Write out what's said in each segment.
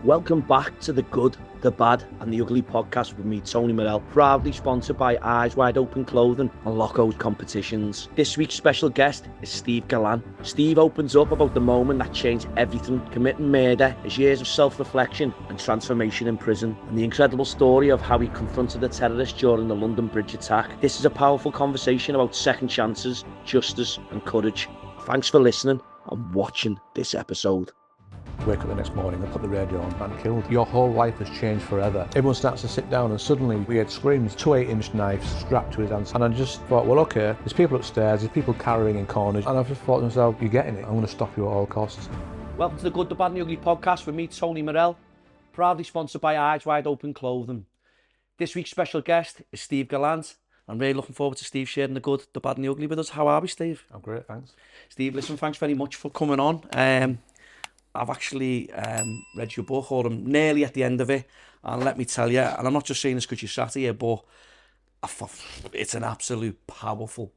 Welcome back to the Good, the Bad and the Ugly podcast with me, Tony Murrell, proudly sponsored by Eyes Wide Open Clothing and Loco's Competitions. This week's special guest is Steve Gallant. Steve opens up about the moment that changed everything, committing murder, his years of self-reflection and transformation in prison, and the incredible story of how he confronted a terrorist during the London Bridge attack. This is a powerful conversation about second chances, justice and courage. Thanks for listening and watching this episode. Wake up the next morning and put the radio on, man killed. Your whole life has changed forever. Everyone starts to sit down and suddenly we had screams, 2 8-inch knives strapped to his hands. And I just thought, well, okay, there's people upstairs, there's people carrying in corners. And I've just thought to myself, you're getting it. I'm going to stop you at all costs. Welcome to the Good, the Bad and the Ugly podcast with me, Tony Murrell, proudly sponsored by Eyes Wide Open Clothing. This week's special guest is Steve Gallant. I'm really looking forward to Steve sharing the good, the bad and the ugly with us. How are we, Steve? I'm great, thanks. Steve, listen, thanks very much for coming on. I've actually read your book, or I'm nearly at the end of it, and let me tell you, and I'm not just saying this because you sat here, but it's an absolute powerful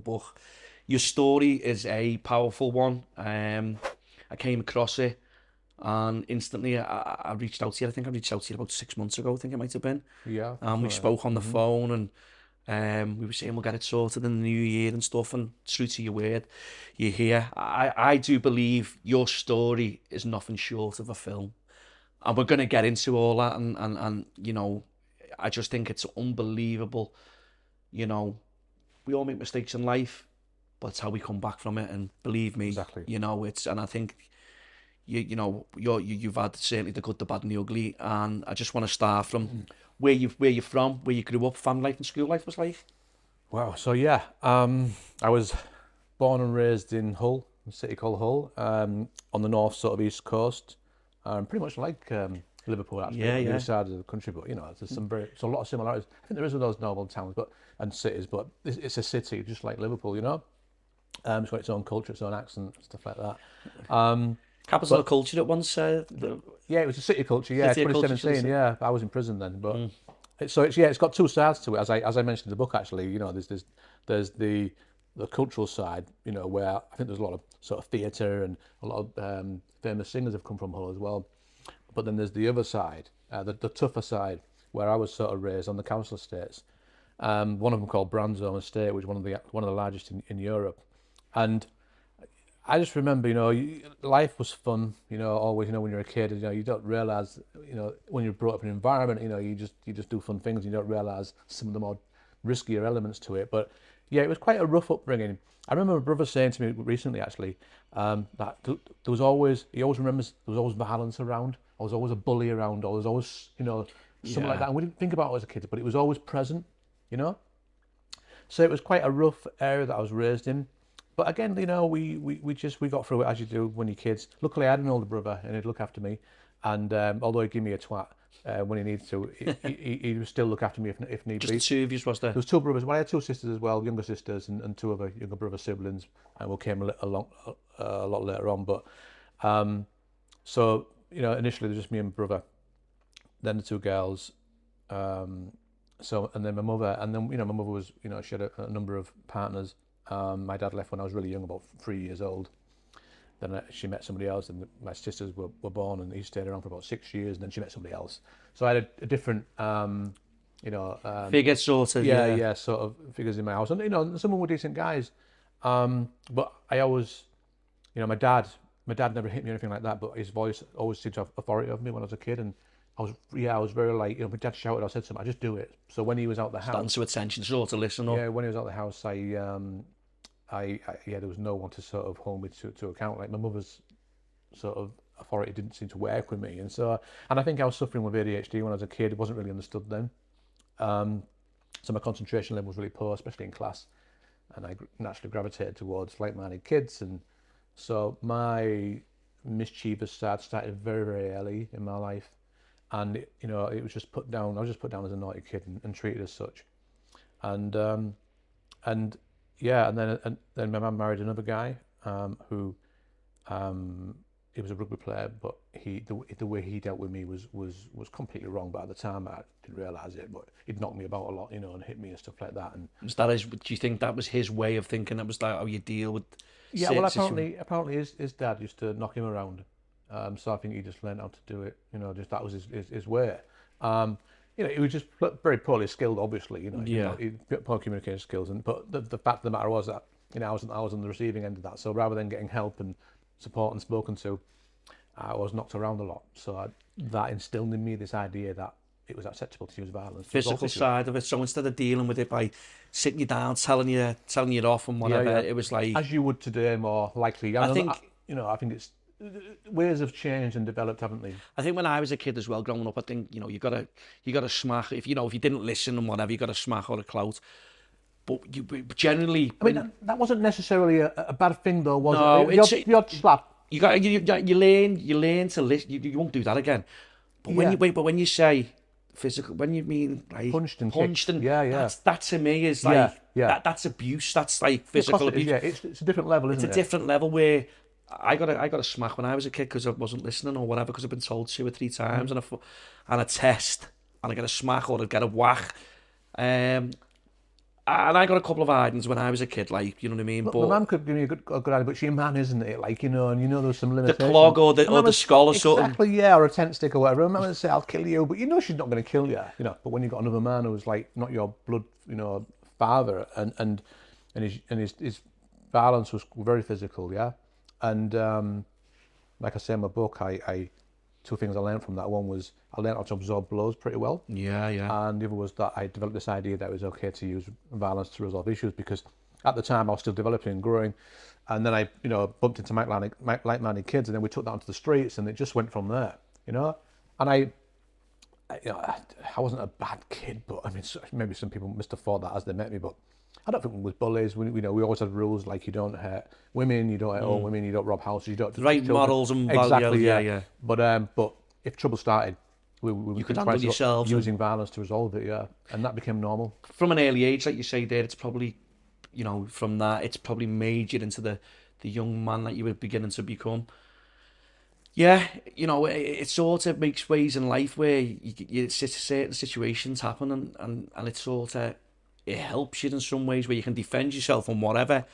book. Your story is a powerful one. I came across it, and instantly I reached out to you. I think I reached out to you about 6 months ago, I think it might have been. Yeah. And we spoke on the phone, and we were saying we'll get it sorted in the new year and stuff, and true to your word, you're here. I do believe your story is nothing short of a film, and we're going to get into all that, and you know, I just think it's unbelievable. You know, we all make mistakes in life, but it's how we come back from it, and believe me, exactly. You know, and I think you've had certainly the good, the bad and the ugly, and I just want to start from where you're from, where you grew up, family life and school life was like. Wow, so yeah, I was born and raised in Hull, a city called Hull, on the north sort of east coast, pretty much like Liverpool actually, on the other side of the country, but you know, there's a lot of similarities. I think there is with those normal towns and cities, but it's a city just like Liverpool, you know. It's got its own culture, its own accent, stuff like that. Capital of culture at once. Yeah, it was a city culture. Yeah, city 2017. culture, yeah, I was in prison then, but it's got two sides to it. As I mentioned in the book, actually, you know, there's the cultural side, you know, where I think there's a lot of sort of theatre and a lot of famous singers have come from Hull as well. But then there's the other side, the tougher side, where I was sort of raised on the council estates. One of them called Brandsome Estate, which is one of the largest in Europe, and I just remember, you know, life was fun, you know, always, you know, when you're a kid, you know, you don't realise, you know, when you're brought up in an environment, you know, you just do fun things, and you don't realise some of the more riskier elements to it. But yeah, it was quite a rough upbringing. I remember my brother saying to me recently, actually, that he always remembers there was always violence around, there was always a bully around, or there was always, you know, something like that. And we didn't think about it as a kid, but it was always present, you know. So it was quite a rough area that I was raised in. But again, you know, we got through it as you do when you're kids. Luckily, I had an older brother, and he'd look after me. And although he'd give me a twat when he needed to, he would still look after me if need be. Just the two of you, was there? There was two brothers. Well, I had two sisters as well, younger sisters, and two other younger brother siblings, and we came a lot later on. But so you know, initially there was just me and my brother, then the two girls. So and then my mother, and then you know, my mother was, you know, she had a number of partners. My dad left when I was really young, about 3 years old. Then she met somebody else, and my sisters were born, and he stayed around for about 6 years, and then she met somebody else. So I had a different, you know... figure sort of, yeah, sort of figures in my house. And, you know, some of them were decent guys. But I always, you know, my dad never hit me or anything like that, but his voice always seemed to have authority over me when I was a kid, and I was very like, you know, my dad shouted, I said something, I just do it. So when he was out the house... Stand to attention, sort to listen up. Yeah, when he was out the house, there was no one to sort of hold me to account. Like my mother's sort of authority didn't seem to work with me, and I think I was suffering with ADHD when I was a kid. It wasn't really understood then, so my concentration level was really poor, especially in class, and I naturally gravitated towards like-minded kids, and so my mischievous side started very, very early in my life, and you know, it was just put down. I was just put down as a naughty kid and treated as such, and yeah, and then my mum married another guy who he was a rugby player, but the way he dealt with me was completely wrong. But at the time, I didn't realise it. But he'd knocked me about a lot, you know, and hit me and stuff like that. And do you think that was his way of thinking? That was like how you deal with? Yeah, well, apparently his dad used to knock him around, So I think he just learned how to do it. Just that was his way. He was just very poorly skilled, obviously. He poor communication skills, but the fact of the matter was that I was on the receiving end of that. So rather than getting help and support and spoken to, I was knocked around a lot. So that instilled in me this idea that it was acceptable to use violence. Physical side of it. So instead of dealing with it by sitting you down, telling you off and whatever, it was like, as you would today, more likely. I think it's ways have changed and developed, haven't they? I think when I was a kid as well, growing up, I think you gotta smack if you didn't listen and whatever, you got to smack or a clout. But you generally, that wasn't necessarily a bad thing, though, was it? You're slap. You learn to listen. You won't do that again. But when you say physical, when you mean like punched and that to me is like that's abuse. That's like physical abuse. It's a different level, isn't it? It's a different level where I got a smack when I was a kid because I wasn't listening or whatever, because I've been told 2 or 3 times and a test, and I get a smack or I get a whack. And I got a couple of items when I was a kid, like, you know what I mean? But the man could give me a good idea, but she's a man, isn't it? Like, and there's some limitations. The clog or the skull or something. Exactly, or a tent stick or whatever. I remember say, I'll kill you, but she's not going to kill you, But when you've got another man who's like, not your blood, father, and his violence was very physical, yeah? And like I say in my book, I 2 things I learned from that. One was I learned how to absorb blows pretty well. Yeah. And the other was that I developed this idea that it was okay to use violence to resolve issues, because at the time I was still developing and growing. And then I, bumped into like-minded kids, and then we took that onto the streets, and it just went from there, And I wasn't a bad kid, but I mean, maybe some people must have thought that as they met me, but I don't think we was bullies. We always had rules like you don't hurt women, you don't hurt old women, you don't rob houses, you don't... Right models and exactly, yeah. But if trouble started, we could handle yourselves using violence to resolve it, yeah. And that became normal. From an early age, like you say there, it's probably, from that, it's probably made you into the young man that you were beginning to become. Yeah, it sort of makes ways in life where certain situations happen and it sort of... It helps you in some ways where you can defend yourself and whatever,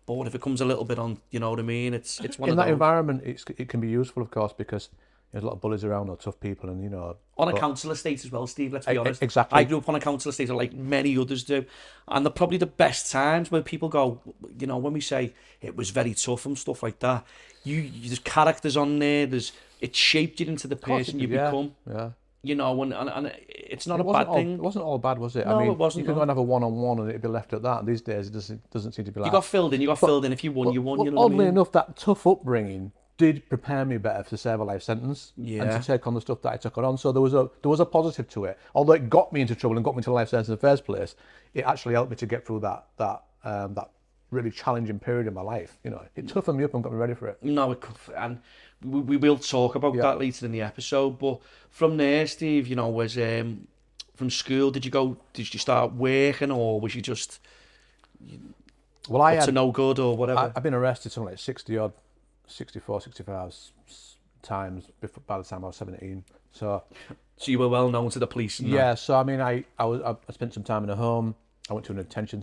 but if it comes a little bit on, you know what I mean? It's one of those. In that environment, it can be useful, of course, because there's a lot of bullies around or tough people, and on a council estate as well, Steve. Let's be honest. Exactly. I grew up on a council estate, like many others do, and they're probably the best times where people go. When we say it was very tough and stuff like that, there's characters on there. It shaped you into the person you become. Yeah. And it's not a bad thing. It wasn't all bad, was it? No, it wasn't. You can go and have a one-on-one and it'd be left at that. And these days, it doesn't seem to be like. You got filled in. If you won, you won. Oddly enough, that tough upbringing did prepare me better to serve a life sentence and to take on the stuff that I took on. So there was a positive to it. Although it got me into trouble and got me to life sentence in the first place, it actually helped me to get through that really challenging period in my life. It toughened me up and got me ready for it. No, and we will talk about that later in the episode. But from there, Steve, was from school. Did you start working, or was you just up to no good or whatever? I've been arrested something like 64, 65 times by the time I was 17. So you were well known to the police. Yeah. So I mean, I spent some time in a home. I went to a detention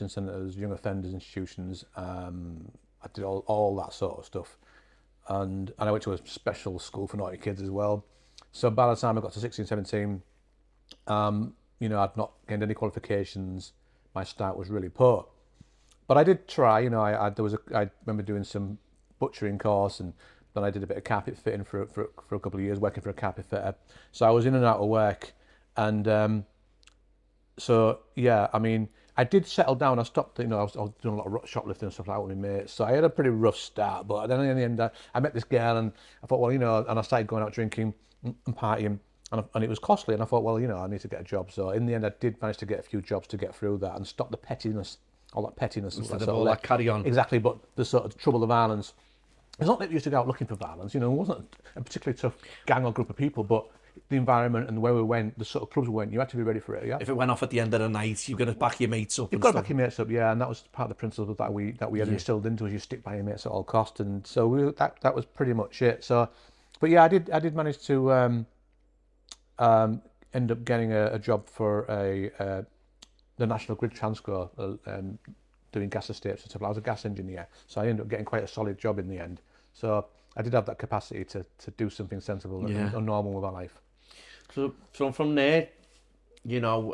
centres, young offenders institutions. I did all that sort of stuff, and I went to a special school for naughty kids as well. So by the time I got to 16, 17, I'd not gained any qualifications. My start was really poor, but I did try. I remember doing some butchering course, and then I did a bit of carpet fitting for a couple of years, working for a carpet fitter. So I was in and out of work, and so yeah, I mean, I did settle down. I stopped, I was doing a lot of shoplifting and stuff like that with my mates. So I had a pretty rough start, but then in the end, I met this girl, and I thought, well, and I started going out drinking and partying, and it was costly. And I thought, well, I need to get a job. So in the end, I did manage to get a few jobs to get through that and stop the pettiness, all that pettiness. Instead of all that carry on. Exactly, but the sort of trouble, the violence. It's not that we used to go out looking for violence. It wasn't a particularly tough gang or group of people, but the environment and where we went, the sort of clubs we went, you had to be ready for it, yeah? If it went off at the end of the night, you've got to back your mates up. You've got to back your mates up, yeah, and that was part of the principle that we had instilled into us. You stick by your mates at all costs, and so that was pretty much it. So, but yeah, I did manage to end up getting a job for the National Grid Transco, doing gas estates and stuff. I was a gas engineer, so I ended up getting quite a solid job in the end. So I did have that capacity to do something sensible and normal with my life. So from there, you know,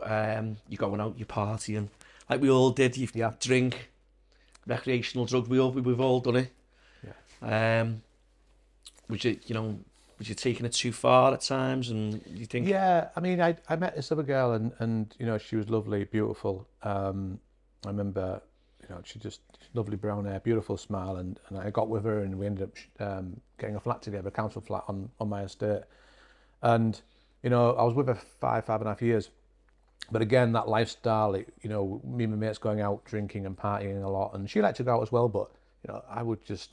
you're going out, you're partying, like we all did. You drink, recreational drugs. We've all done it. Yeah. Was you taking it too far at times, and you think? Yeah, I mean, I met this other girl, and you know, she was lovely, beautiful. I remember, you know, she's lovely brown hair, beautiful smile, and I got with her, and we ended up getting a flat together, a council flat on my estate. And you know, I was with her 5.5 years. But again, that lifestyle, you know, me and my mates going out drinking and partying a lot, and she liked to go out as well. But you know, I'd just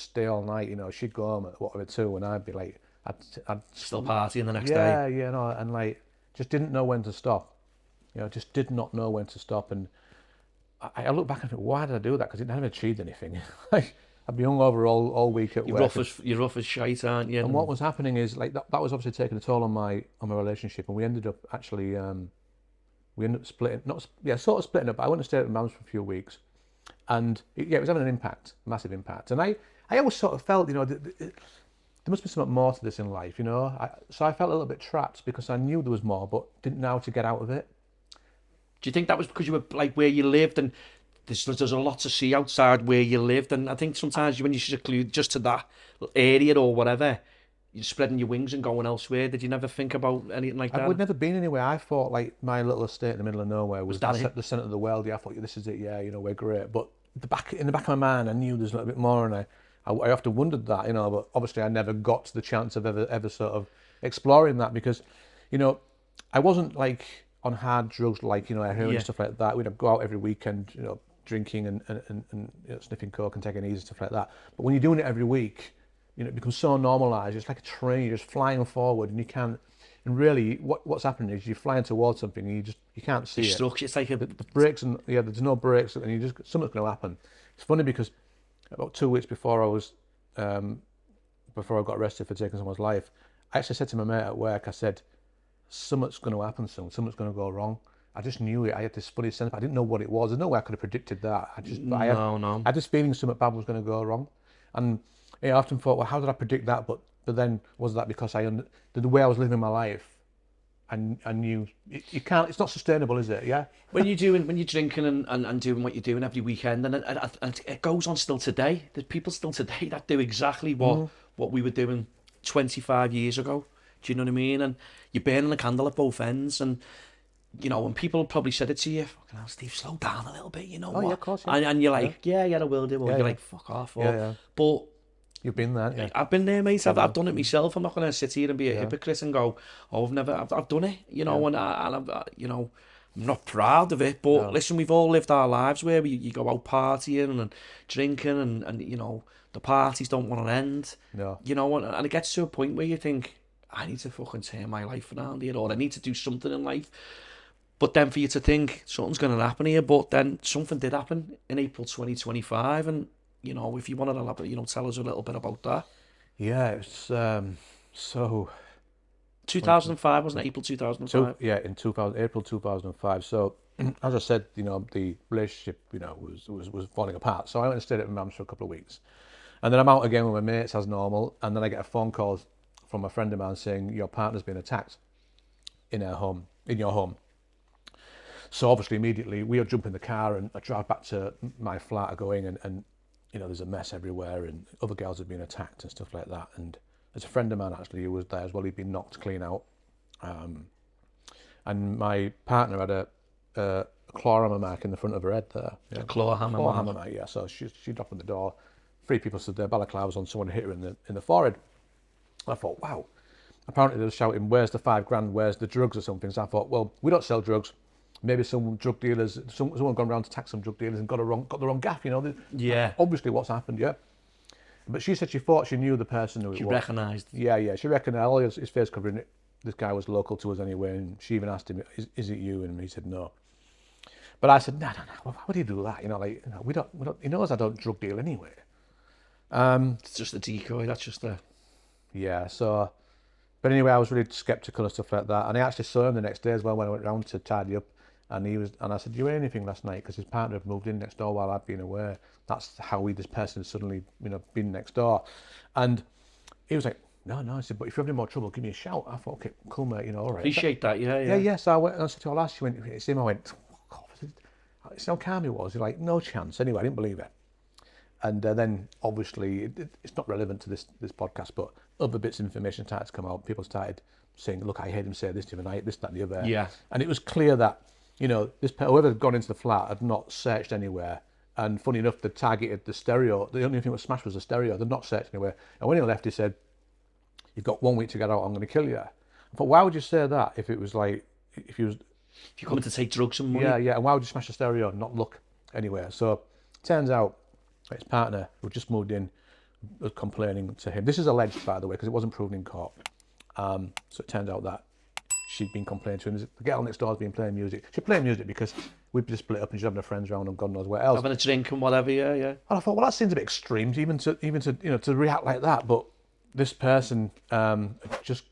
stay all night. You know, she'd go home at whatever 2, and I'd be like, I'd Still partying the next day. Yeah, you know, and like just didn't know when to stop. You know, just did not know when to stop. And I look back and think, why did I do that? Because it never achieved anything. Like I'd be hungover all week at work. You're rough as shite, aren't you? And what was happening is like that was obviously taking a toll on my relationship, and we ended up actually. We ended up splitting, sort of splitting up. I went to stay at my mum's for a few weeks, and it was having an impact, massive impact. And I always sort of felt, you know, there must be something more to this in life, you know. So I felt a little bit trapped because I knew there was more, but didn't know how to get out of it. Do you think that was because you were like where you lived, and there's a lot to see outside where you lived? And I think sometimes when you seclude just to that area or whatever, you're spreading your wings and going elsewhere. Did you never think about anything like that? I'd never been anywhere. I thought like my little estate in the middle of nowhere was the centre of the world. Yeah, I thought, this is it. Yeah, you know, we're great. But in the back of my mind, I knew there's a little bit more, and I often wondered that, you know. But obviously, I never got to the chance of ever sort of exploring that because, you know, I wasn't like on hard drugs like, you know, heroin and stuff like that. We'd go out every weekend, you know, drinking and you know, sniffing coke and taking it easy, stuff like that. But when you're doing it every week, you know, it becomes so normalised. It's like a train, you're just flying forward, and you can't. And really, what's happening is you're flying towards something, and you can't see it. It's like the brakes, and there's no brakes, and something's going to happen. It's funny because about 2 weeks before I got arrested for taking someone's life, I actually said to my mate at work, I said, something's going to happen soon, something's going to go wrong. I just knew it. I had this funny sense, but I didn't know what it was. There's no way I could have predicted that. I had this feeling something bad was going to go wrong, and I often thought, well, how did I predict that? But then was that because the way I was living my life, and I knew you can't. It's not sustainable, is it? Yeah. When you're drinking and doing what you're doing every weekend, and it goes on still today. There's people still today that do exactly what we were doing 25 years ago. Do you know what I mean? And you're burning a candle at both ends, and you know, when people probably said it to you, fucking hell, Steve, slow down a little bit. You know what? Yeah, of course. Yeah. And you're like, yeah, I will do. Or you're like, fuck off. But you've been there. Yeah. I've been there, mate. I've done it myself. I'm not going to sit here and be a hypocrite and go, oh, I've done it. You know, and I've, you know, I'm not proud of it. But listen, we've all lived our lives where you go out partying and drinking, and you know, the parties don't want to end. No. You know, and it gets to a point where you think, I need to fucking turn my life around here, or I need to do something in life. But then for you to think something's going to happen here, but then something did happen in April 2025, and you know, if you want to, you know, tell us a little bit about that. Yeah, it's so. 2005, wasn't it? April 2005. In April 2005. So, as I said, you know, the relationship, you know, was falling apart. So I went and stayed at my mum's for a couple of weeks, and then I'm out again with my mates as normal, and then I get a phone call from a friend of mine saying your partner's been attacked in your home. So obviously immediately we jump in the car and I drive back to my flat going and you know, there's a mess everywhere and other girls have been attacked and stuff like that. And there's a friend of mine actually who was there as well. He'd been knocked clean out. And my partner had a claw hammer mark in the front of her head there. Yeah. A claw hammer mark, yeah. So she'd opened the door. 3 people stood there, balaclavas on, someone hit her in the forehead. I thought, wow. Apparently they were shouting, where's the $5,000, where's the drugs or something. So I thought, well, we don't sell drugs. Maybe some drug dealers, someone gone around to attack some drug dealers and got the wrong gaff, you know. Yeah. Obviously what's happened, yeah. But she said she thought she knew the person who it was. She recognised. Yeah, she recognised all his face covering. This guy was local to us anyway, and she even asked him, is it you? And he said no. But I said, no, why would he do that? You know, like, you know, we don't, he knows I don't drug deal anyway. It's just a decoy, that's just a... Yeah, so... But anyway, I was really sceptical and stuff like that. And I actually saw him the next day as well when I went round to tidy up. And I said, "Do you hear anything last night?" Because his partner had moved in next door while I'd been away. That's how this person had suddenly, been next door. And he was like, no. I said, "But if you have any more trouble, give me a shout." I thought, "Okay, cool, mate, all right." Appreciate that, yeah. Yeah. So I went, and I said to her, "I'll ask you when it's him." I went, "God," it's how calm he was. He's like, "No chance." Anyway, I didn't believe it. And then, obviously, it's not relevant to this podcast, but other bits of information started to come out. People started saying, "Look, I heard him say this the other night, this, that, and the other." Yeah. And it was clear that, whoever had gone into the flat had not searched anywhere. And funny enough, they targeted the stereo. The only thing that was smashed was the stereo. They'd not searched anywhere. And when he left, he said, "You've got 1 week to get out. I'm going to kill you." But why would you say that if it was like, if you're coming to take drugs and money? Yeah. And why would you smash the stereo and not look anywhere? So turns out his partner, who just moved in, was complaining to him. This is alleged, by the way, because it wasn't proven in court. So it turns out that she'd been complaining to him. The girl next door has been playing music. She'd play music because we'd just split up and she'd having her friends around and God knows what else. Having a drink and whatever, yeah. And I thought, well, that seems a bit extreme to even to react like that. But this person had just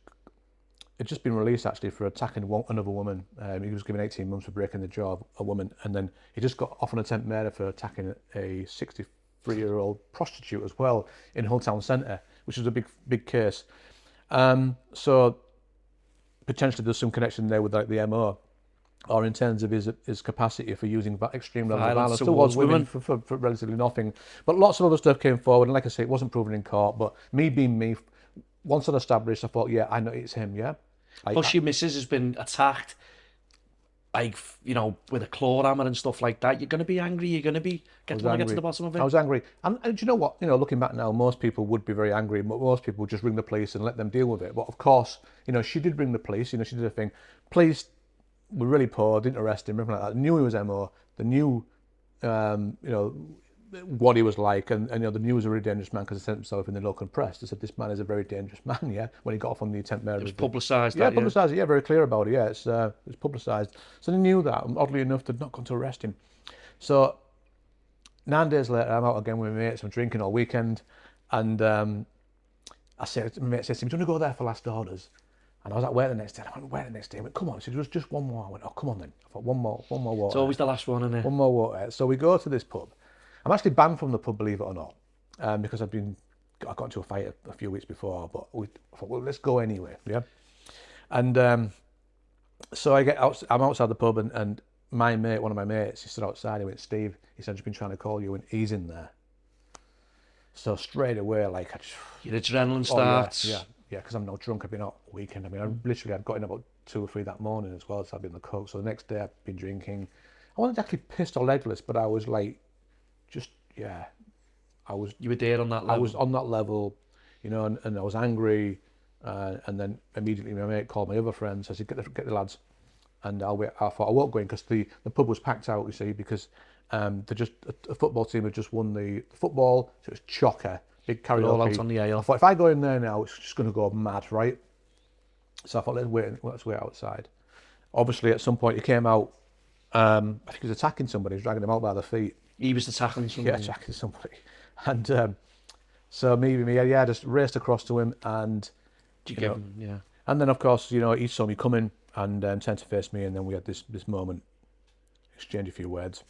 been released actually for attacking another woman. He was given 18 months for breaking the jaw of a woman, and then he just got off on attempt murder for attacking a 63-year-old prostitute as well in Hull Town Centre, which was a big case. So potentially there's some connection there with like the MO, or in terms of his capacity for using extreme levels of violence towards women for relatively nothing. But lots of other stuff came forward, and like I say, it wasn't proven in court. But me being me, once I'd established, I thought, yeah, I know it's him, yeah. Plus, your missus has been attacked, like, with a claw hammer and stuff like that. You're going to be angry. You're going to be get to the bottom of it. I was angry. And do you know what? Looking back now, most people would be very angry. Most people would just ring the police and let them deal with it. But of course, she did ring the police. She did a thing. Police were really poor, didn't arrest him, everything like that. They knew he was MO. They knew, what he was like, and they knew he was a really dangerous man because he sent himself in the local press. They said this man is a very dangerous man. Yeah, when he got off on the attempt murder, it was publicised. Yeah, publicised. Yeah, very clear about it. Yeah, it's publicised. So they knew that. And oddly enough, they'd not gone to arrest him. So 9 days later, I'm out again with my mates. I'm drinking all weekend, and I said to my mate, "Do you want to go there for last orders?" And I was at work the next day. I went, "Where the next day?" He went, "Come on." He said, "It was just one more." I went, "Oh, come on then." I thought, one more water. It's always the last one, isn't it? One more water. So we go to this pub. I'm actually banned from the pub, believe it or not, because I got into a fight a few weeks before. But I thought, well, let's go anyway. Yeah. And so I'm outside the pub, and my mate, one of my mates, he stood outside. He went, "Steve," he said, "I've been trying to call you," and he's in there. So straight away, like, your adrenaline starts. Yeah, because I'm not drunk. I've been out all weekend. I mean, I'd got in about 2 or 3 that morning as well, so I'd been on the coke. So the next day I'd been drinking. I wasn't actually pissed or legless, but I was like, You were there on that level. I was on that level, and I was angry, and then immediately my mate called my other friends. I said, get the lads, and I'll wait. I thought I won't go in because the pub was packed out, you see, because a football team had just won the football, so it was chocker, big karaoke. All out on the ale. I thought if I go in there now, it's just going to go mad, right? So I thought let's wait outside. Obviously, at some point he came out. I think he was attacking somebody. He was dragging him out by the feet. He was attacking somebody. Yeah, attacking somebody. And so I just raced across to him, and and then of course he saw me coming and turned to face me, and then we had this moment, exchanged a few words,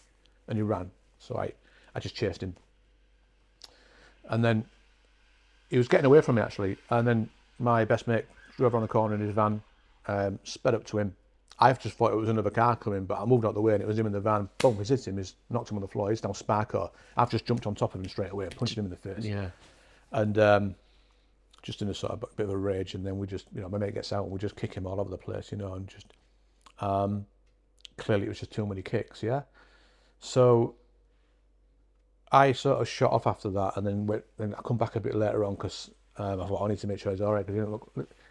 and he ran. So I just chased him, and then he was getting away from me actually, and then my best mate drove around the corner in his van, sped up to him. I just thought it was another car coming, but I moved out the way and it was him in the van. Boom, he's hit him, he's knocked him on the floor, he's now Sparko. I've just jumped on top of him straight away and punched him in the face. Yeah. And just in a sort of bit of a rage, and then we just, my mate gets out and we just kick him all over the place, and just, clearly it was just too many kicks, yeah? So I sort of shot off after that, and then I come back a bit later on because I thought I need to make sure he's all right, because he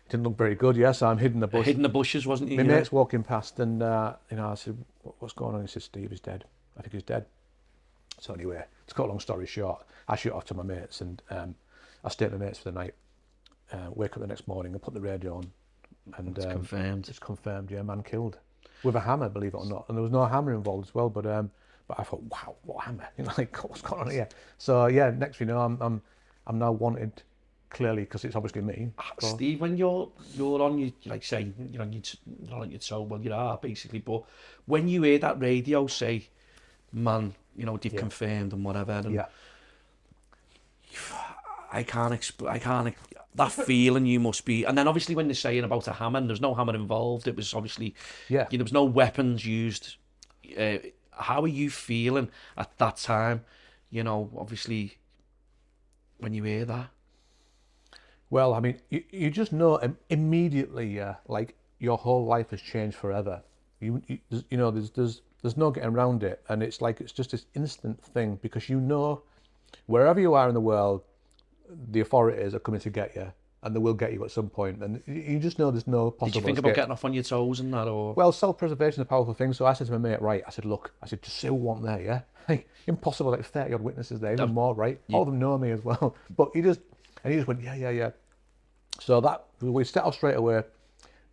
didn't look very good, yeah, so I'm hidden the bush. Hidden the bushes, wasn't he? My mate's walking past, and I said, "What's going on?" He said, "Steve is dead. I think he's dead." So anyway, to cut a long story short, I shoot off to my mates, and I stay at my mates for the night. Wake up the next morning and put the radio on, and it's confirmed. It's confirmed, yeah, man killed with a hammer, believe it or not, and there was no hammer involved as well. But I thought, wow, what hammer? Like, what's going on here? So yeah, next thing you know, I'm now wanted clearly, because it's obviously me. So, Steve, when you're on your, like say, you're on your, not on your toe, well you are basically, but when you hear that radio say, man, they've confirmed and whatever, and yeah. I can't, that feeling you must be, and then obviously when they're saying about a hammer, and there's no hammer involved, it was obviously, Yeah. there was no weapons used. How are you feeling at that time? Obviously, when you hear that. Well, I mean, you just know immediately, like your whole life has changed forever. There's no getting around it, and it's just this instant thing, because wherever you are in the world, the authorities are coming to get you, and they will get you at some point, and you just know there's no possible Did you think escape. about getting off on your toes and that, or? Well, self-preservation is a powerful thing, so I said to my mate, right, I said, look, just say we want there, yeah? Like, impossible, like 30 odd witnesses there, even more, right? All of them know me as well. But he just went, yeah. So we set off straight away,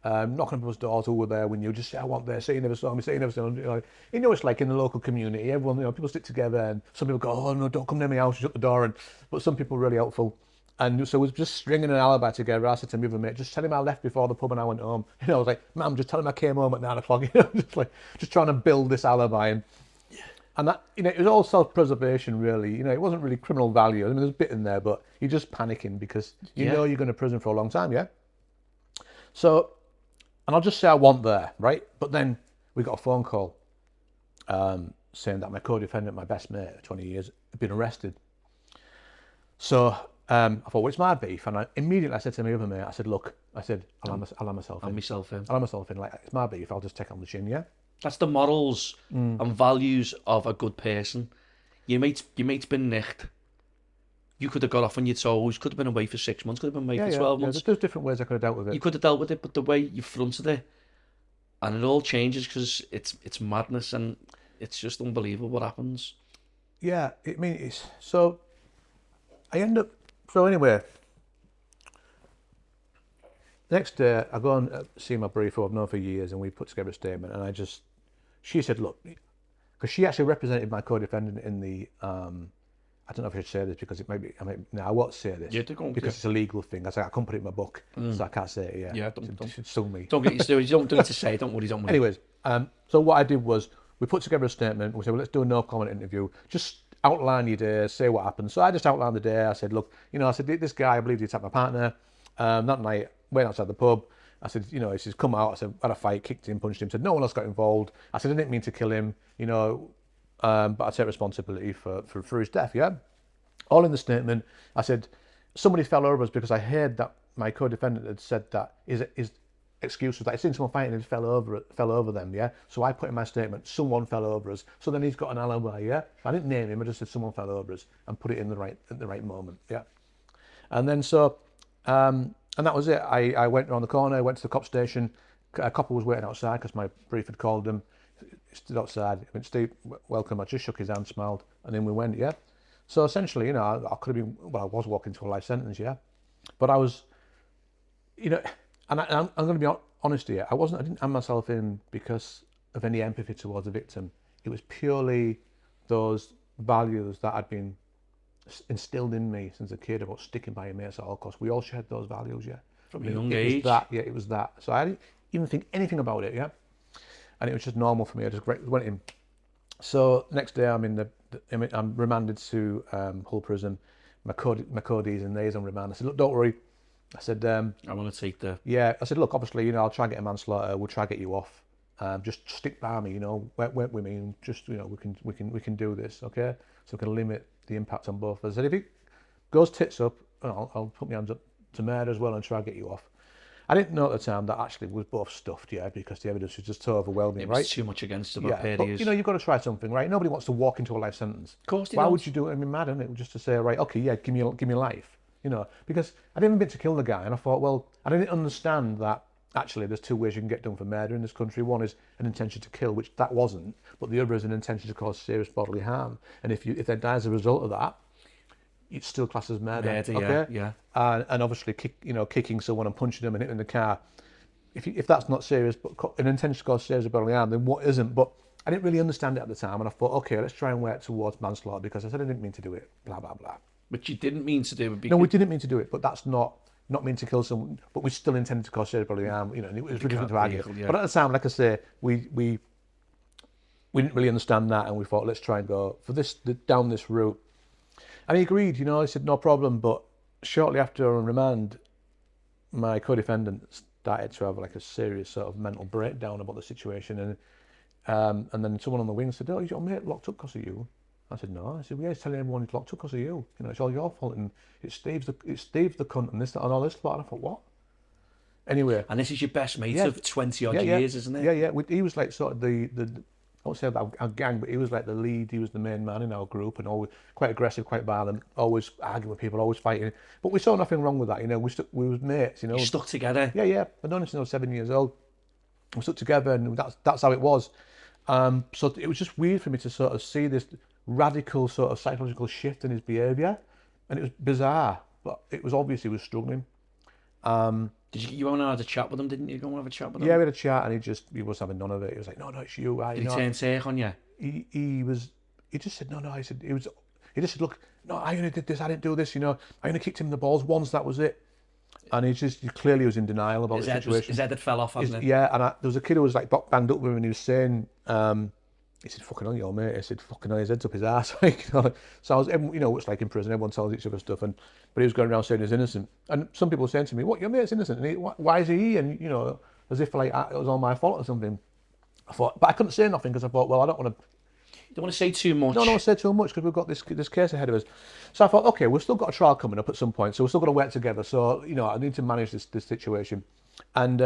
knocking on people's doors who were there. When you just say, I want there, say you never saw me, say you never saw me. It's like in the local community, everyone, people stick together, and some people go, oh no, don't come near my house, shut the door, but some people are really helpful. And so we was just stringing an alibi together. I said to my other mate, just tell him I left before the pub and I went home. I was like, ma'am, just tell him I came home at 9 o'clock. Just trying to build this alibi. And that, it was all self-preservation, really. It wasn't really criminal value. I mean, there's a bit in there, but you're just panicking because you know you're going to prison for a long time, yeah? So, and I'll just say I want there, right? But then we got a phone call saying that my co-defendant, my best mate of 20 years, had been arrested. So I thought, well, it's my beef. And immediately I said to my other mate, I said, look, I'll have myself in. Like, it's my beef, I'll just take it on the chin, yeah? That's the morals and values of a good person. Your mate's been nicked. You could have got off on your toes, could have been away for 6 months, could have been away for 12 months. There's different ways I could have dealt with it. You could have dealt with it, but the way you fronted it, and it all changes because it's madness, and it's just unbelievable what happens. Yeah, I mean, it's so. I end up. So anyway, next day I go and see my brief who I've known for years, and we put together a statement. And she said, look, because she actually represented my co-defendant in the. I don't know if I should say this because it might be. I won't say this because it's a legal thing. I can't put it in my book, so I can't say it. Yeah, don't sue me. Don't get used to it. You don't need to say it. Don't worry. Anyways, so what I did was we put together a statement. We said, well, let's do a no comment interview. Just outline your day, say what happened. So I just outlined the day. I said, look, I said, this guy, I believe he attacked my partner. That night, went outside the pub. I said, he says, come out. I said, had a fight, kicked him, punched him. Said, no one else got involved. I said, I didn't mean to kill him, but I take responsibility for his death, yeah? All in the statement. I said, somebody fell over us because I heard that my co-defendant had said that his excuse was that I'd seen someone fighting and he fell over them, yeah? So I put in my statement, someone fell over us. So then he's got an alibi, yeah? I didn't name him, I just said someone fell over us and put it in at the right moment, yeah? And then and that was it. I went around the corner, went to the cop station. A cop was waiting outside because my brief had called him. He stood outside. I went, Steve, welcome. I just shook his hand, smiled, and then we went, yeah? So essentially, I could have been, I was walking to a life sentence, yeah? But I was, and I'm going to be honest here, I didn't hand myself in because of any empathy towards the victim. It was purely those values that had been instilled in me since a kid about sticking by your mates at all costs. We all shared those values, yeah? From a young age. It was that. So I didn't even think anything about it, yeah? And it was just normal for me. I just went in. So next day I'm remanded to Hull Prison. My code's in there, he's on remand. I said, look, don't worry. I said, I want to take the... Yeah, I said, look, obviously, I'll try and get a manslaughter. We'll try and get you off. Just stick by me, work with me, and just, we can do this, okay? So we can limit the impact on both of us. I said, if it goes tits up, I'll put my hands up to murder as well and try and get you off. I didn't know at the time that actually was both stuffed, yeah, because the evidence was just so overwhelming, right? It was too much against them. Yeah, but you've got to try something, right? Nobody wants to walk into a life sentence. Of course they Why don't. would you do it? I mean, mad, isn't it? Just to say, right, okay, yeah, give me life, because I didn't mean to kill the guy, and I thought, well, I didn't understand that actually there's two ways you can get done for murder in this country. One is an intention to kill, which that wasn't, but the other is an intention to cause serious bodily harm. And if they die as a result of that, it's still classed as murder. Okay? Yeah. And obviously, kicking someone and punching them and hitting the car. If that's not serious, but an intention to cause serious bodily harm, then what isn't? But I didn't really understand it at the time, and I thought, okay, let's try and work towards manslaughter because I said I didn't mean to do it. Blah blah blah. Which you didn't mean to do. No, we didn't mean to do it, but that's not mean to kill someone. But we still intended to cause cerebral harm. You know, and it was really difficult to argue. Yeah. But at the time, like I say, we didn't really understand that, and we thought, let's try and go for this down this route. And he agreed. You know, he said no problem. But shortly after on remand, my co-defendant started to have like a serious sort of mental breakdown about the situation, and then someone on the wing said, "Oh, is your mate locked up because of you?" I said, "No." I said, "Yeah, he's telling everyone he's locked up because of you. You know, it's all your fault, and it's Steve the cunt, and this, that, and all this lot." And I thought, what? Anyway. And this is your best mate of 20 odd years, isn't it? Yeah. He was like sort of the I won't say our gang, but he was like the lead. He was the main man in our group, and always quite aggressive, quite violent, always arguing with people, always fighting. But we saw nothing wrong with that. You know, we was mates. You know, you stuck together. Yeah. I'd known him since I was 7 years old. We stuck together, and that's how it was. So it was just weird for me to sort of see this radical sort of psychological shift in his behaviour, and it was bizarre. But it was obvious he was struggling. Did you want to have a chat with him? Didn't you go and have a chat with him? Yeah, we had a chat, and he was having none of it. He was like, "No, it's you." Did he turn take on you? He just said, "No." He just said, "Look, no, I only did this. I didn't do this. You know, I only kicked him in the balls once. That was it." And he clearly was in denial about the situation. His head had fell off, hasn't it? Yeah, and there was a kid who was like banged up with him, and he was saying, he said, "Fucking on your mate." He said, "Fucking on, his head's up his ass." So I was, you know, it's like in prison, everyone tells each other stuff, but he was going around saying he's innocent. And some people were saying to me, "What, your mate's innocent? And why is he?" And you know, as if like it was all my fault or something. I thought, but I couldn't say nothing because I thought, well, I don't want to. You don't want to say too much. No, I say too much because we've got this case ahead of us. So I thought, okay, we've still got a trial coming up at some point, so we're still going to work together. So you know, I need to manage this situation, and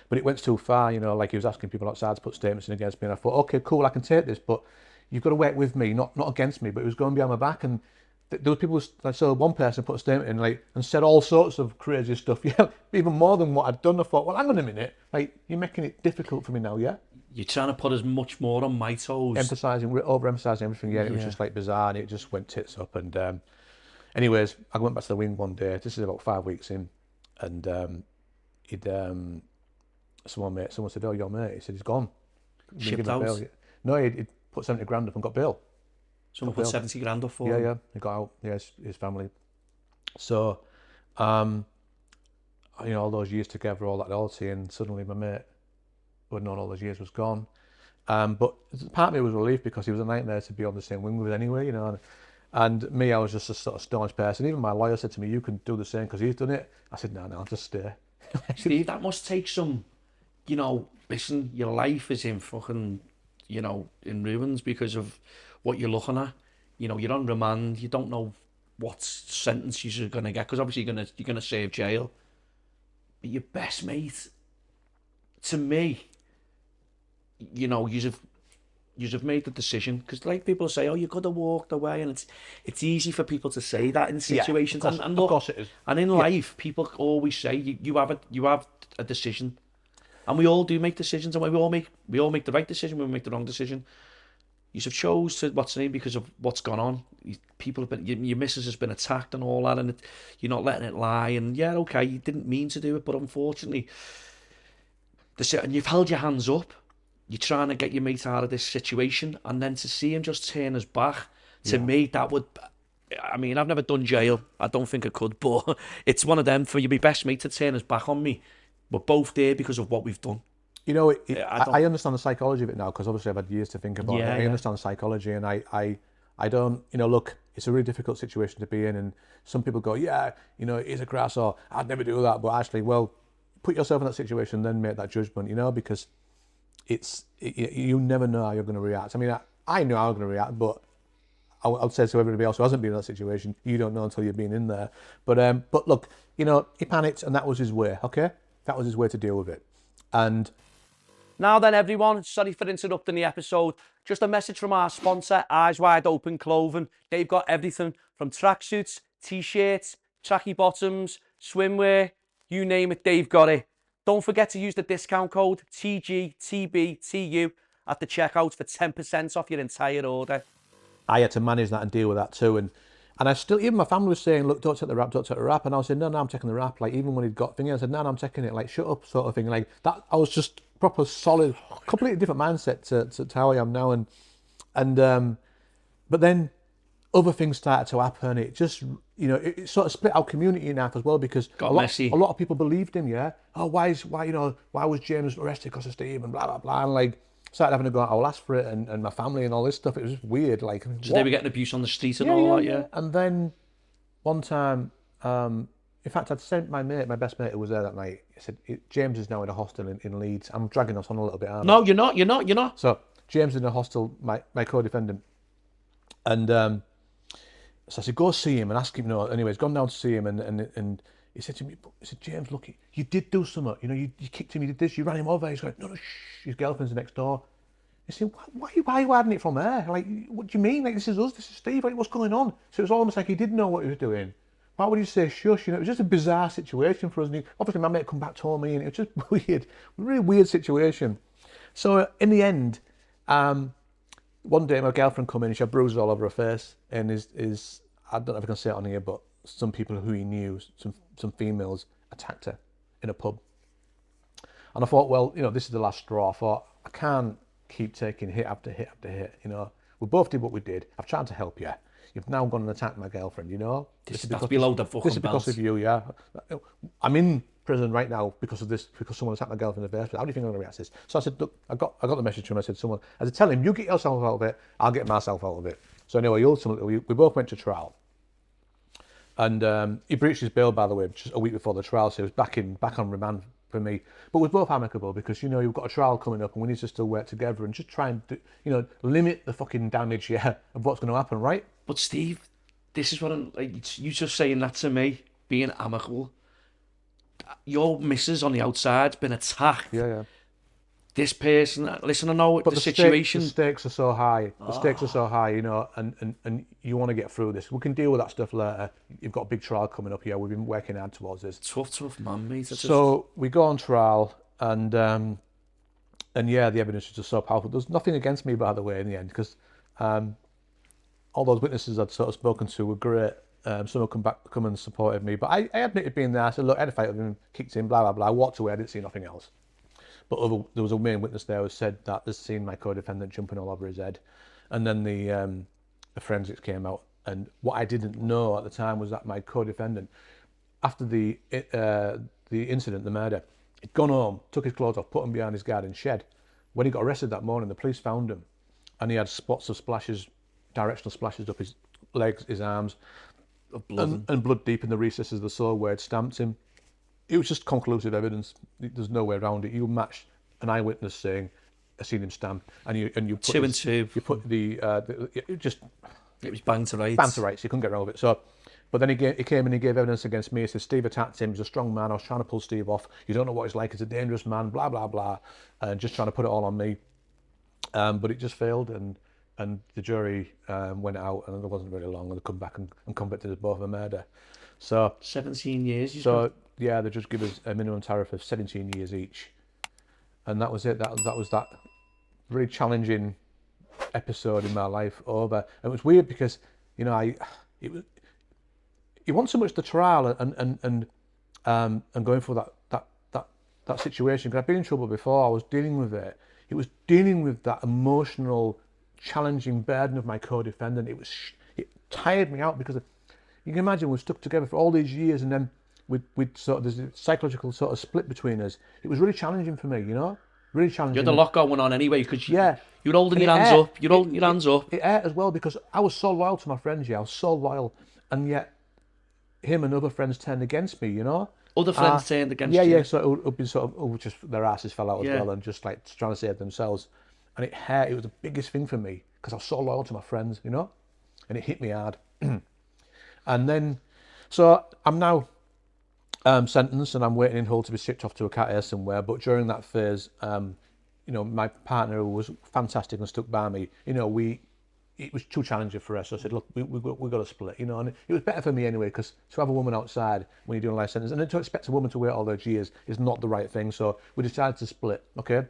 but it went too far. You know, like he was asking people outside to put statements in against me, and I thought, okay, cool, I can take this, but you've got to work with me, not against me. But it was going behind my back, and there were people. So one person put a statement in, and said all sorts of crazy stuff. Yeah, even more than what I'd done. I thought, well, hang on a minute, like you're making it difficult for me now, yeah. You're trying to put as much more on my toes. Overemphasising everything, yeah. It was just like bizarre, and it just went tits up. And anyways, I went back to the wing one day. This is about 5 weeks in, and someone said, "Oh, your mate." He said, "He's gone." Shipped out? Bail. No, he'd put 70 grand up and got bail. Someone put 70 grand up for him? Yeah. He got out. Yeah, his family. So, you know, all those years together, all that loyalty, and suddenly my mate, who I'd known all those years, was gone. But part of me was relief because he was a nightmare to be on the same wing with anyway, you know. And me, I was just a sort of staunch person. Even my lawyer said to me, "You can do the same because he's done it." I said, "No, I'll just stay." Steve, that must take some, you know, listen, your life is in fucking, you know, in ruins because of what you're looking at. You know, you're on remand, you don't know what sentence you're going to get, because obviously you're gonna save jail. But your best mate, to me, you know, you've made the decision, because like people say, "Oh, you could have walked away," and it's easy for people to say that in situations. Yeah, and look, of course it is. And in life, people always say you have a decision, and we all do make decisions, and we all make the right decision, we make the wrong decision. You have chose to what's the name because of what's gone on. People have been, your missus has been attacked and all that, and you're not letting it lie. And yeah, okay, you didn't mean to do it, but unfortunately, and you've held your hands up. You're trying to get your mate out of this situation, and then to see him just turn his back, to me, that would, I mean, I've never done jail. I don't think I could, but it's one of them for your best mate to turn his back on me. We're both there because of what we've done. You know, I understand the psychology of it now, because obviously I've had years to think about it. I understand the psychology, and I don't, you know, look, it's a really difficult situation to be in, and some people go, yeah, you know, he's a grass, or I'd never do that, but actually, well, put yourself in that situation, then make that judgment, you know, because you never know how you're going to react. I mean, I know how I'm going to react, but I'll say to everybody else who hasn't been in that situation, you don't know until you've been in there. But look, you know, he panicked, and that was his way, okay? That was his way to deal with it. And now then, everyone, sorry for interrupting the episode. Just a message from our sponsor, Eyes Wide Open Clothing. They've got everything from tracksuits, t-shirts, tracky bottoms, swimwear, you name it, they've got it. Don't forget to use the discount code TGTBTU at the checkout for 10% off your entire order. I had to manage that and deal with that too. And I still, even my family was saying, "Look, don't take the rap, don't take the rap." And I was saying, no, I'm taking the rap. Like, even when he'd got thingy, I said, no, I'm taking it. Like, shut up, sort of thing. Like that, I was just proper solid, completely different mindset to how I am now. And but then other things started to happen. It just, it sort of split our community in half as well, because Got messy. a lot of people believed him. Yeah. Oh, why was James arrested because of Steve and blah blah blah, and like started having to go out. I'll ask for it, and my family and all this stuff. It was just weird. Like, So they were getting abuse on the street and all that, yeah. And then one time, in fact, I'd sent my best mate who was there that night. I said, James is now in a hostel in Leeds. I'm dragging us on a little bit, aren't I? No, you're not. So James is in a hostel, my co-defendant, and so I said, go see him and ask him. No, anyway, he's gone down to see him, and he said to me, James, look, you did do something. You kicked him, you did this, you ran him over. He's going, no, shh, his girlfriend's next door. He said, why are you hiding it from her? Like, what do you mean? Like, this is us, this is Steve. Like, what's going on? So it was almost like he didn't know what he was doing. Why would you say shush? It was just a bizarre situation for us. And obviously, my mate come back told me, and it was just weird, really weird situation. So in the end, one day my girlfriend come in and she had bruises all over her face, and I don't know if I can say it on here, but some people who he knew, some females, attacked her in a pub. And I thought, well, this is the last straw. I thought, I can't keep taking hit after hit after hit. We both did what we did. I've tried to help you. You've now gone and attacked my girlfriend. This is below the fucking This is because of you, yeah. I'm in prison right now because of this, because someone attacked my girlfriend in the first place. How do you think I'm going to react to this? So I said, look, I got the message to him. I said, tell him, you get yourself out of it, I'll get myself out of it. So anyway, ultimately, we both went to trial. And he breached his bail, by the way, just a week before the trial, so he was back on remand for me. But we're both amicable because, you've got a trial coming up and we need to still work together and just try and, limit the fucking damage, of what's going to happen, right? But Steve, this is what I'm like. You just saying that to me, being amicable. Your missus on the outside's been attacked. Yeah. This person, listen, I know the situation. The stakes are so high. The stakes are so high, and you want to get through this. We can deal with that stuff later. You've got a big trial coming up here. We've been working hard towards this. Tough man, mate. So we go on trial, and yeah, the evidence is just so powerful. There's nothing against me, by the way, in the end, because all those witnesses I'd sort of spoken to were great. Some have come and supported me, but I admitted being there. I said, look, I had a fight with him, kicked him, blah blah blah. I walked away. I didn't see nothing else. But there was a main witness there who said that they'd seen my co-defendant jumping all over his head. And then the forensics came out. And what I didn't know at the time was that my co-defendant, after the incident, the murder, he'd gone home, took his clothes off, put them behind his garden shed. When he got arrested that morning, the police found him. And he had spots of splashes, directional splashes up his legs, his arms, of blood. And blood deep in the recesses of the sole where it stamped him. It was just conclusive evidence. There's no way around it. You match an eyewitness saying, "I seen him stamp," and you put 2 and 2. You put it was bang to rights. Bang to rights. You couldn't get around with it. So, but then he came and he gave evidence against me. He said Steve attacked him. He's a strong man. I was trying to pull Steve off. You don't know what he's like. He's a dangerous man. Blah blah blah, and just trying to put it all on me. But it just failed, and the jury went out, and it wasn't really long, and they come back and convicted us both of a murder. So 17 years. Yeah, they just give us a minimum tariff of 17 years each, and that was it. That was that really challenging episode in my life over. And it was weird because it wasn't so much the trial and going for that situation, because I've been in trouble before. I was dealing with it. It was dealing with that emotional, challenging burden of my co-defendant. It tired me out because you can imagine we've stuck together for all these years, and then we'd sort of, there's a psychological sort of split between us. It was really challenging for me, really challenging. You had a lot going on anyway, because you were holding your hands up. You're holding your hands up. It hurt as well because I was so loyal to my friends. I was so loyal, and yet him and other friends turned against me. Other friends turned against you. Yeah. So it would be sort of just their asses fell out as well, and just like trying to save themselves. And it hurt. It was the biggest thing for me because I was so loyal to my friends, and it hit me hard. And then, so I'm now sentenced, and I'm waiting in Hull to be shipped off to a cat air somewhere. But during that phase, my partner, who was fantastic and stuck by me, it was too challenging for us. So I said, look, we've got to split, and it was better for me anyway, because to have a woman outside when you're doing a life sentence, and then to expect a woman to wait all those years is not the right thing. So we decided to split, okay?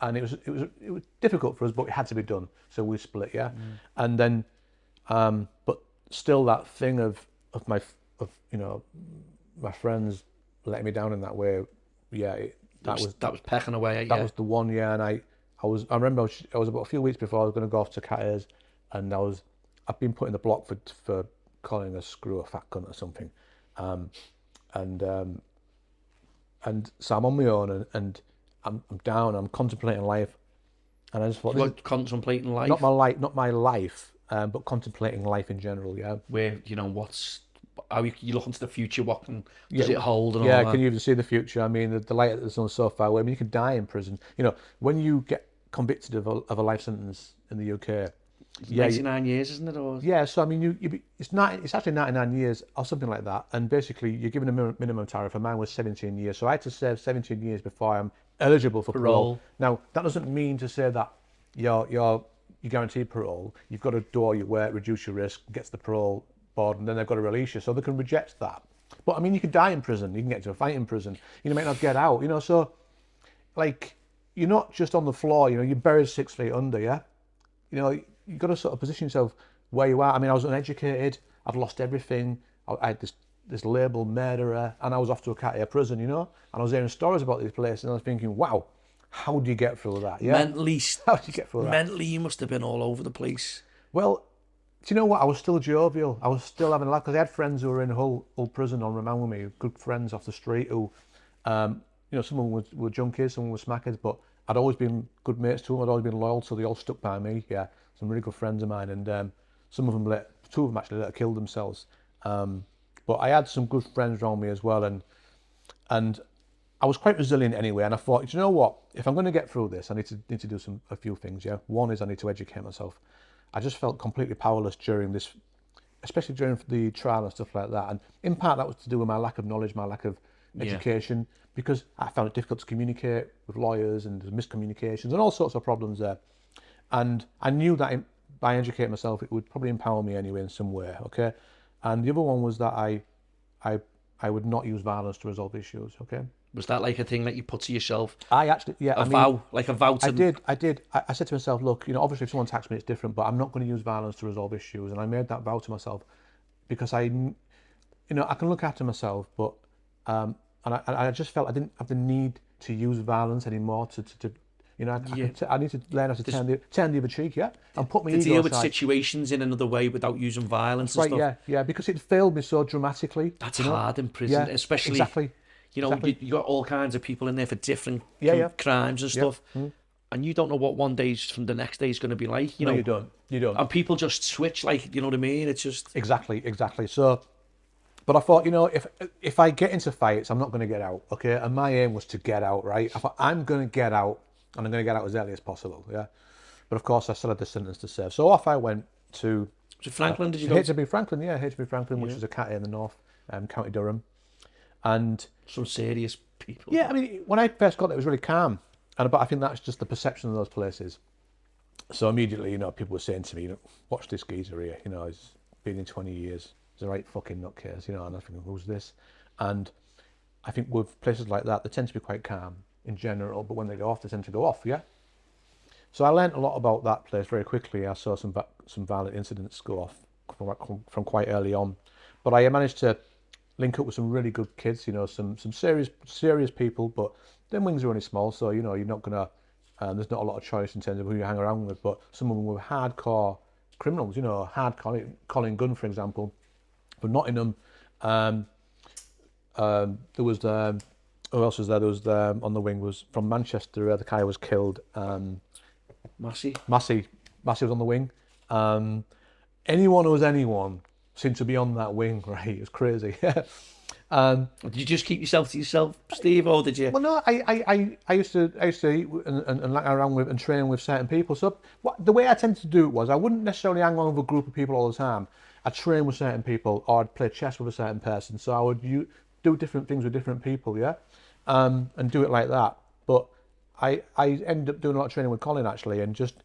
And it was difficult for us, but it had to be done. So we split, yeah. And then, but still that thing of my friends letting me down in that way, that was pecking away. That was the one, yeah. And I remember I was about a few weeks before I was going to go off to Cat Airs, and I was I've been put in the block for calling a screw a fat cunt or something, and so I'm on my own, and I'm down. I'm contemplating life, and I just thought, You were contemplating life. not my life, but contemplating life in general. Yeah. Where how you look into the future, what does it hold, and all Yeah, that. can you even see the future? I mean, the light at the sun's so far away. I mean, you can die in prison. When you get convicted of a life sentence in the UK, It's 99 years, isn't it? Or yeah. So I mean, it's actually 99 years or something like that, and basically you're given a minimum tariff. And mine was 17 years, so I had to serve 17 years before I'm eligible for parole. Now that doesn't mean to say that you're guaranteed parole. You've got to do all your work, reduce your risk, get to the parole board, and then they've got to release you, so they can reject that. But I mean, you could die in prison. You can get into a fight in prison. You might not get out. So like you're not just on the floor. You're buried 6 feet under. Yeah. You've got to sort of position yourself where you are. I mean, I was uneducated. I'd lost everything. I had this label murderer, and I was off to a cat prison. And I was hearing stories about these places, and I was thinking, wow, how do you get through that? Yeah. Mentally, how do you get through that? Mentally, you must have been all over the place. Well, do you know what? I was still jovial. I was still having a laugh because I had friends who were in Hull prison on remand with me, good friends off the street who, some of them were junkies, some were smackers, but I'd always been good mates to them. I'd always been loyal, so they all stuck by me. Yeah, some really good friends of mine, and some of them two of them actually later killed themselves. But I had some good friends around me as well, and I was quite resilient anyway. And I thought, do you know what? If I'm going to get through this, I need to do a few things. Yeah, one is I need to educate myself. I just felt completely powerless during this, especially during the trial and stuff like that. And in part, that was to do with my lack of knowledge, my lack of education, because I found it difficult to communicate with lawyers, and there's miscommunications and all sorts of problems there. And I knew that by educating myself, it would probably empower me anyway in some way. Okay. And the other one was that I would not use violence to resolve issues. Okay. Was that like a thing that you put to yourself? I actually, yeah. A vow to... I did. I said to myself, look, obviously if someone attacks me, it's different, but I'm not going to use violence to resolve issues. And I made that vow to myself because I can look after myself, but, and I just felt I didn't have the need to use violence anymore I need to learn how to turn the other cheek, and put my ego aside. To deal with situations in another way without using violence and stuff. Yeah, because it failed me so dramatically. That's hard in prison, especially... Exactly. You got all kinds of people in there for different crimes and stuff, and you don't know what one day from the next day is going to be like. You don't. And people just switch, like, you know what I mean? It's just... Exactly. So, but I thought, if I get into fights, I'm not going to get out, okay? And my aim was to get out, right? I thought, I'm going to get out, and I'm going to get out as early as possible, yeah? But of course, I still had the sentence to serve. So off I went to... Was it Franklin, did you go? HMP Franklin, HMP Franklin, which is a cat in the north, County Durham. And... Some serious people. Yeah, I mean, when I first got there, it was really calm. But I think that's just the perception of those places. So immediately, people were saying to me, watch this geezer here, he's been in 20 years. He's a right fucking nutcase, and I think, who's this? And I think with places like that, they tend to be quite calm in general, but when they go off, they tend to go off, yeah? So I learned a lot about that place very quickly. I saw some violent incidents go off from quite early on. But I managed to link up with some really good kids, some serious people, but their wings are only small, so, you're not going to, there's not a lot of choice in terms of who you hang around with, but some of them were hardcore criminals, hardcore, Colin Gunn, for example, from Nottingham. There was, who else was there? There was, on the wing was from Manchester, the guy was killed. Massey was on the wing. Anyone who was anyone seemed to be on that wing, right? It was crazy. Did you just keep yourself to yourself, Steve, or did you? Well, no, I used to eat and hang around with and train with certain people. So the way I tended to do it was I wouldn't necessarily hang on with a group of people all the time. I'd train with certain people, or I'd play chess with a certain person. So I would do different things with different people, yeah, and do it like that. But I ended up doing a lot of training with Colin actually, and just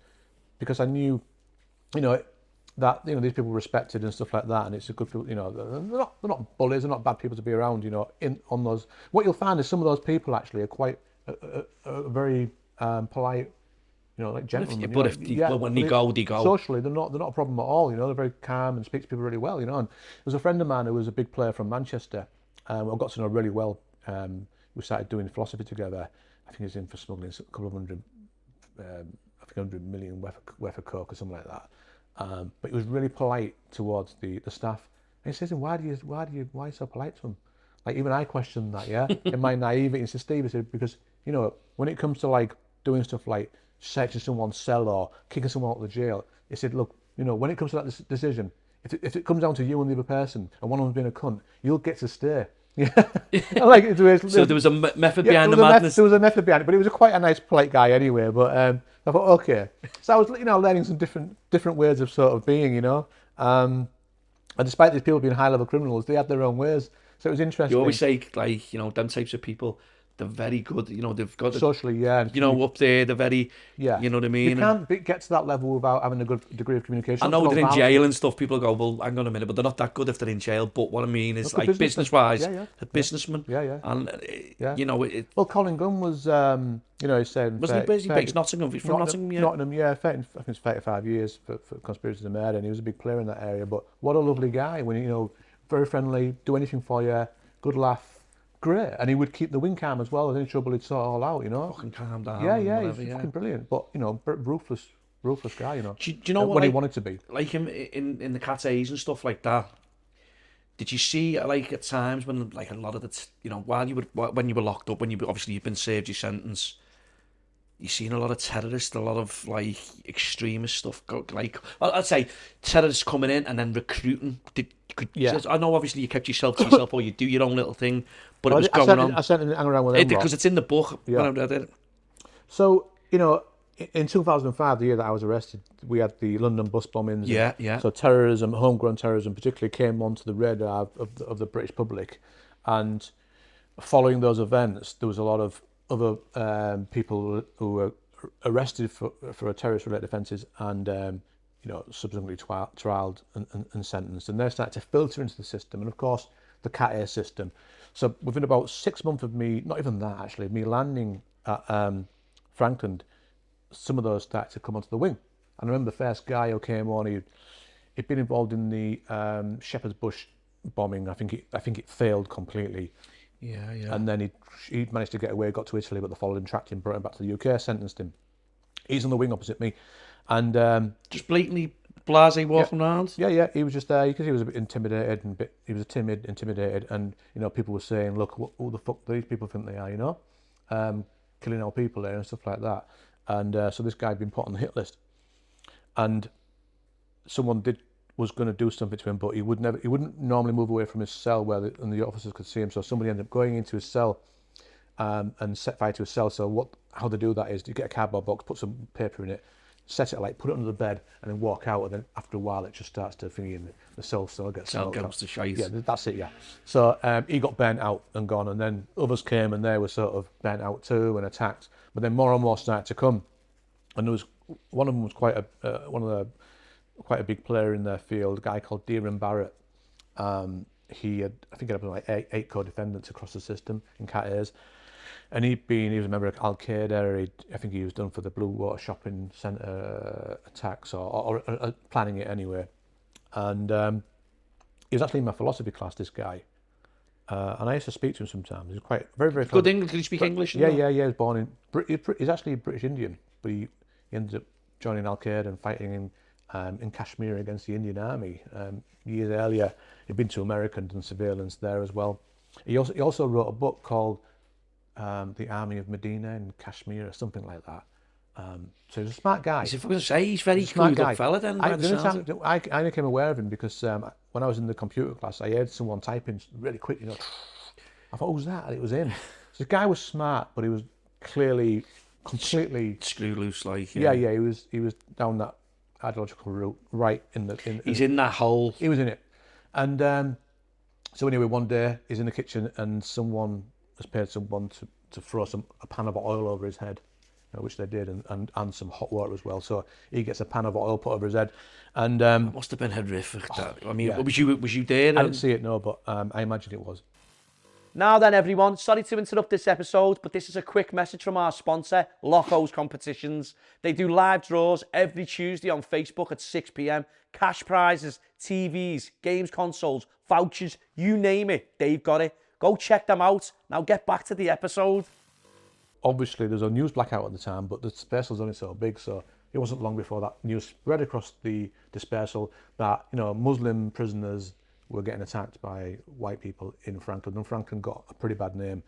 because I knew, that these people respected and stuff like that, and it's a good, they're not bullies, they're not bad people to be around, on those. What you'll find is some of those people actually are quite very polite, like gentlemen. But when they go, they go. Socially, they're not a problem at all. They're very calm and speak to people really well. And there was a friend of mine who was a big player from Manchester. I got to know really well. We started doing philosophy together. I think he's in for smuggling a couple of 100 million worth of coke or something like that. But he was really polite towards the staff. And he says, why are you so polite to them? Like, even I questioned that, yeah, in my naivety. He said, Steve, he said, because, when it comes to like doing stuff like searching someone's cell or kicking someone out of the jail, he said, look, when it comes to that decision, if it comes down to you and the other person and one of them's being a cunt, you'll get to stay. Yeah, like so there was a method behind the madness. There was a method behind it, but he was quite a nice, polite guy anyway. But I thought, okay, so I was, learning some different ways of sort of being, and despite these people being high-level criminals, they had their own ways. So it was interesting. You always say, like, them types of people, they're very good. They've got socially, yeah. Up there, they're very, yeah. You know what I mean? You can't get to that level without having a good degree of communication. I know they're in jail and stuff. People go, well, hang on a minute, but they're not that good if they're in jail. But what I mean is, like, business-wise, a businessman. Yeah. And, well, Colin Gunn was, he's saying... Wasn't he based in Nottingham? He's from Nottingham, yeah. Nottingham, yeah. I think it's 35 years for conspiracy to murder, and he was a big player in that area. But what a lovely guy. When, very friendly, do anything for you, good laugh. Great, and he would keep the wing calm as well. If any trouble, he'd sort it all out, Fucking calm down. Yeah, he's fucking brilliant. But ruthless guy. Do you know what? When he wanted to be, like him in the Cat A's and stuff like that. Did you see, like, at times when, like, a lot of the, when you were locked up, obviously you've been served your sentence, you've seen a lot of terrorists, a lot of, like, extremist stuff. Like, I'd say terrorists coming in and then recruiting. I know obviously you kept yourself to yourself or you do your own little thing, but it was going on. I certainly hang around with them because it's in the book when I read it. So, in 2005, the year that I was arrested, we had the London bus bombings. Yeah. So terrorism, homegrown terrorism particularly, came onto the radar of the British public. And following those events, there was a lot of other people who were arrested for terrorist-related offences and subsequently trialed and sentenced, and they started to filter into the system, and of course the Cat A system. So within about 6 months of me, not even that actually, me landing at Franklin, some of those started to come onto the wing. And I remember the first guy who came on, he'd been involved in the Shepherd's Bush bombing. I think it failed completely. Yeah. And then he'd managed to get away, got to Italy, but they followed him, tracked him, brought him back to the UK, sentenced him. He's on the wing opposite me. And just blatantly blasé walking around. Yeah. He was just there because he was a bit intimidated he was intimidated, and people were saying, "Look, who the fuck do these people think they are?" Killing our people there and stuff like that. And so this guy had been put on the hit list, and someone was going to do something to him, but he wouldn't normally move away from his cell where the officers could see him. So somebody ended up going into his cell and set fire to his cell. So how they do that is you get a cardboard box, put some paper in it, set it alight, put it under the bed, and then walk out. And then after a while, it just starts to thingy, and the cell gets goes to shite. Yeah, that's it. Yeah. So he got burnt out and gone, and then others came and they were sort of burnt out too and attacked. But then more and more started to come, and there was one of them was quite a big player in their field, a guy called Deeran Barrett. He had like eight co-defendants across the system in Cat A's. And he was a member of Al Qaeda. I think he was done for the Blue Water Shopping Centre attacks or planning it anyway. And he was actually in my philosophy class, this guy. And I used to speak to him sometimes. He was quite very, very good English. Did he speak English? Yeah. He was born in. He's actually British Indian, but he ended up joining Al Qaeda and fighting in Kashmir against the Indian Army. Years earlier, he'd been to America and done surveillance there as well. He also wrote a book called The Army of Medina in Kashmir or something like that. So he's a smart guy. He's very clued up fella then. I became aware of him because when I was in the computer class, I heard someone typing really quick. I thought, who's that? And it was him. So the guy was smart, but he was clearly completely screw loose, like. Yeah. He was down that ideological route, right in the. He's in that hole. He was in it, and so anyway, one day he's in the kitchen and someone has paid someone to throw a pan of oil over his head, which they did, and some hot water as well. So he gets a pan of oil put over his head, and it must have been horrific. I mean, was you there? I didn't see it, no, but I imagine it was. Now then, everyone, sorry to interrupt this episode, but this is a quick message from our sponsor, Loco's Competitions. They do live draws every Tuesday on Facebook at 6 p.m. Cash prizes, TVs, games consoles, vouchers, you name it, they've got it. Go check them out. Now get back to the episode. Obviously, there's a news blackout at the time, but the space was only so big, so it wasn't long before that news spread across the dispersal that, you know, Muslim prisoners were getting attacked by white people in Franklin, and Franklin got a pretty bad name.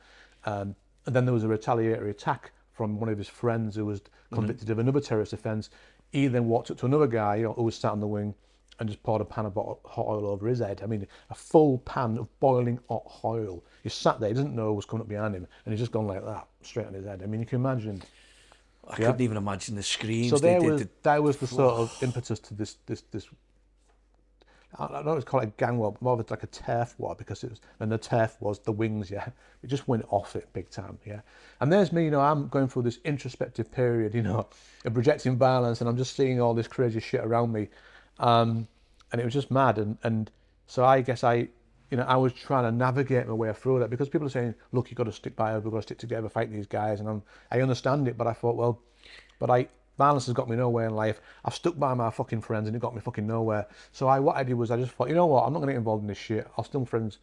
And then there was a retaliatory attack from one of his friends who was convicted of another terrorist offence. He then walked up to another guy who was sat on the wing and just poured a pan of hot oil over his head. I mean, a full pan of boiling hot oil. He sat there, he doesn't know what was coming up behind him, and he's just gone like that, straight on his head. I mean, you can imagine. I couldn't even imagine the screams. So that was the sort of impetus to this. I don't know, it's called a gang war, but more of it's like a turf war, because it was, and the turf was the wings, yeah. It just went off it big time, yeah. And there's me, you know, I'm going through this introspective period, you know, of projecting violence, and I'm just seeing all this crazy shit around me. And it was just mad. And so I guess I was trying to navigate my way through that, because people are saying, look, you've got to stick by us, we've got to stick together, fight these guys. And I understand it, but I thought, well, violence has got me nowhere in life. I've stuck by my fucking friends and it got me fucking nowhere. So what I did was I just thought, you know what, I'm not going to get involved in this shit. I'll still be friends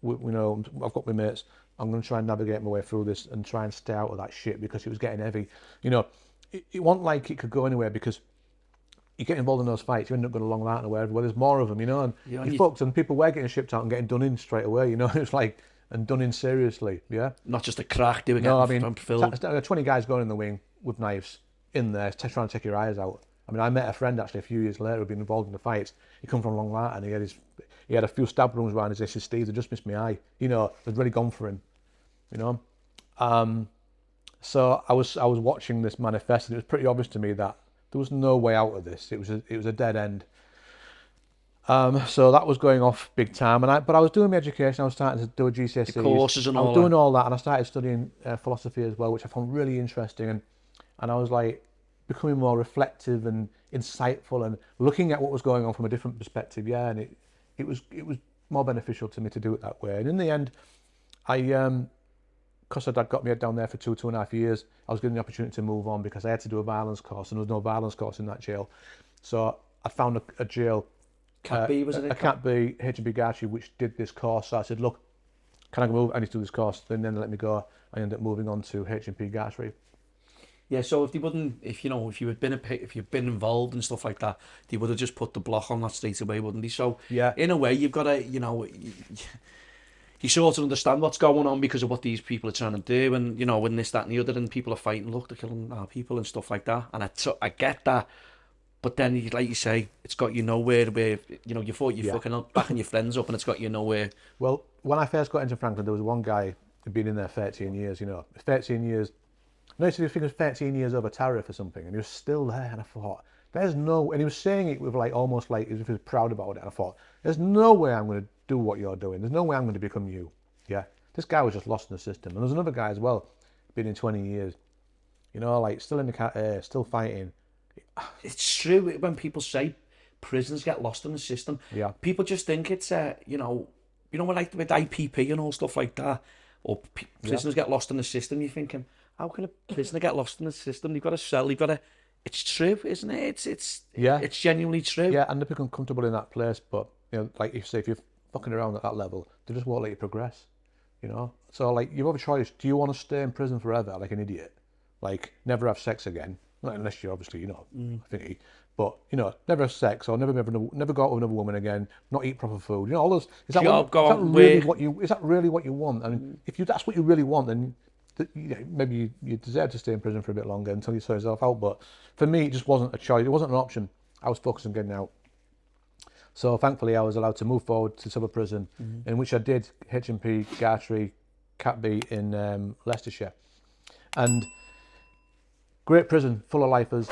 with, you know, I've got my mates. I'm going to try and navigate my way through this and try and stay out of that shit, because it was getting heavy. You know, it wasn't like it could go anywhere, because you get involved in those fights, you end up going along that and where there's more of them, you know, and you're fucked, and people were getting shipped out and getting done in straight away, you know. It's like, and done in seriously, yeah. Not just a crack, they were getting filled. 20 guys going in the wing with knives in there, trying to take your eyes out. I mean, I met a friend actually a few years later who'd been involved in the fights. He come from Long Lartin, and he had a few stab wounds around his. He said, Steve, they just missed my eye. You know, they'd really gone for him, you know. So I was watching this manifest, and it was pretty obvious to me that there was no way out of this. It was a dead end. So that was going off big time, but I was doing my education. I was starting to do a GCSE, the courses and all that. I was doing all that, and I started studying philosophy as well, which I found really interesting, and I was like becoming more reflective and insightful and looking at what was going on from a different perspective. Yeah, and it was more beneficial to me to do it that way. And in the end, because I'd got me head down there for 2.5 years, I was given the opportunity to move on, because I had to do a violence course, and there was no violence course in that jail. So I found a jail, Cat B, wasn't it? A Cat B, H&B Gartrey, which did this course. So I said, look, can I move? I need to do this course. Then they let me go. I ended up moving on to H&B Gartrey. Yeah, so if you'd been involved and stuff like that, they would have just put the block on that straight away, wouldn't they? So yeah, in a way, you've got to, you know, you sort of understand what's going on because of what these people are trying to do, and you know, when this, that, and the other, and people are fighting, look, they're killing our people and stuff like that. And I get that, but then, like you say, it's got you nowhere where, you know, you thought you're fucking backing your friends up, and it's got you nowhere. Well, when I first got into Franklin, there was one guy who'd been in there 13 years. You know, 13 years. No, he said he was 13 years over tariff or something, and he was still there. And I thought, there's no, and he was saying it with like almost like as if he was proud about it. And I thought, there's no way I'm going to do what you're doing. There's no way I'm going to become you. Yeah, this guy was just lost in the system. And there's another guy as well, been in 20 years. You know, like still in the Cat A, still fighting. It's true when people say prisoners get lost in the system. Yeah, people just think it's you know, like with IPP and all stuff like that, or prisoners get lost in the system. You're thinking, how can a prisoner get lost in the system? You've got to sell. You've got to. It's true, isn't it? It's genuinely true. Yeah, and they become comfortable in that place. But you know, like you say, if you're fucking around at that level, they just won't let you progress. You know, so like you have a choice. Do you want to stay in prison forever like an idiot, like never have sex again? Not unless you're obviously, you know, thingy. But you know, never have sex or never go out with another woman again. Not eat proper food. You know, all those. Is that really what you want? And if that's what you really want, then maybe you deserve to stay in prison for a bit longer until you sort yourself out. But for me, it just wasn't a choice. It wasn't an option. I was focused on getting out. So thankfully, I was allowed to move forward to civil prison, in which I did H&P Gartrey, Cat B in Leicestershire, and great prison, full of lifers,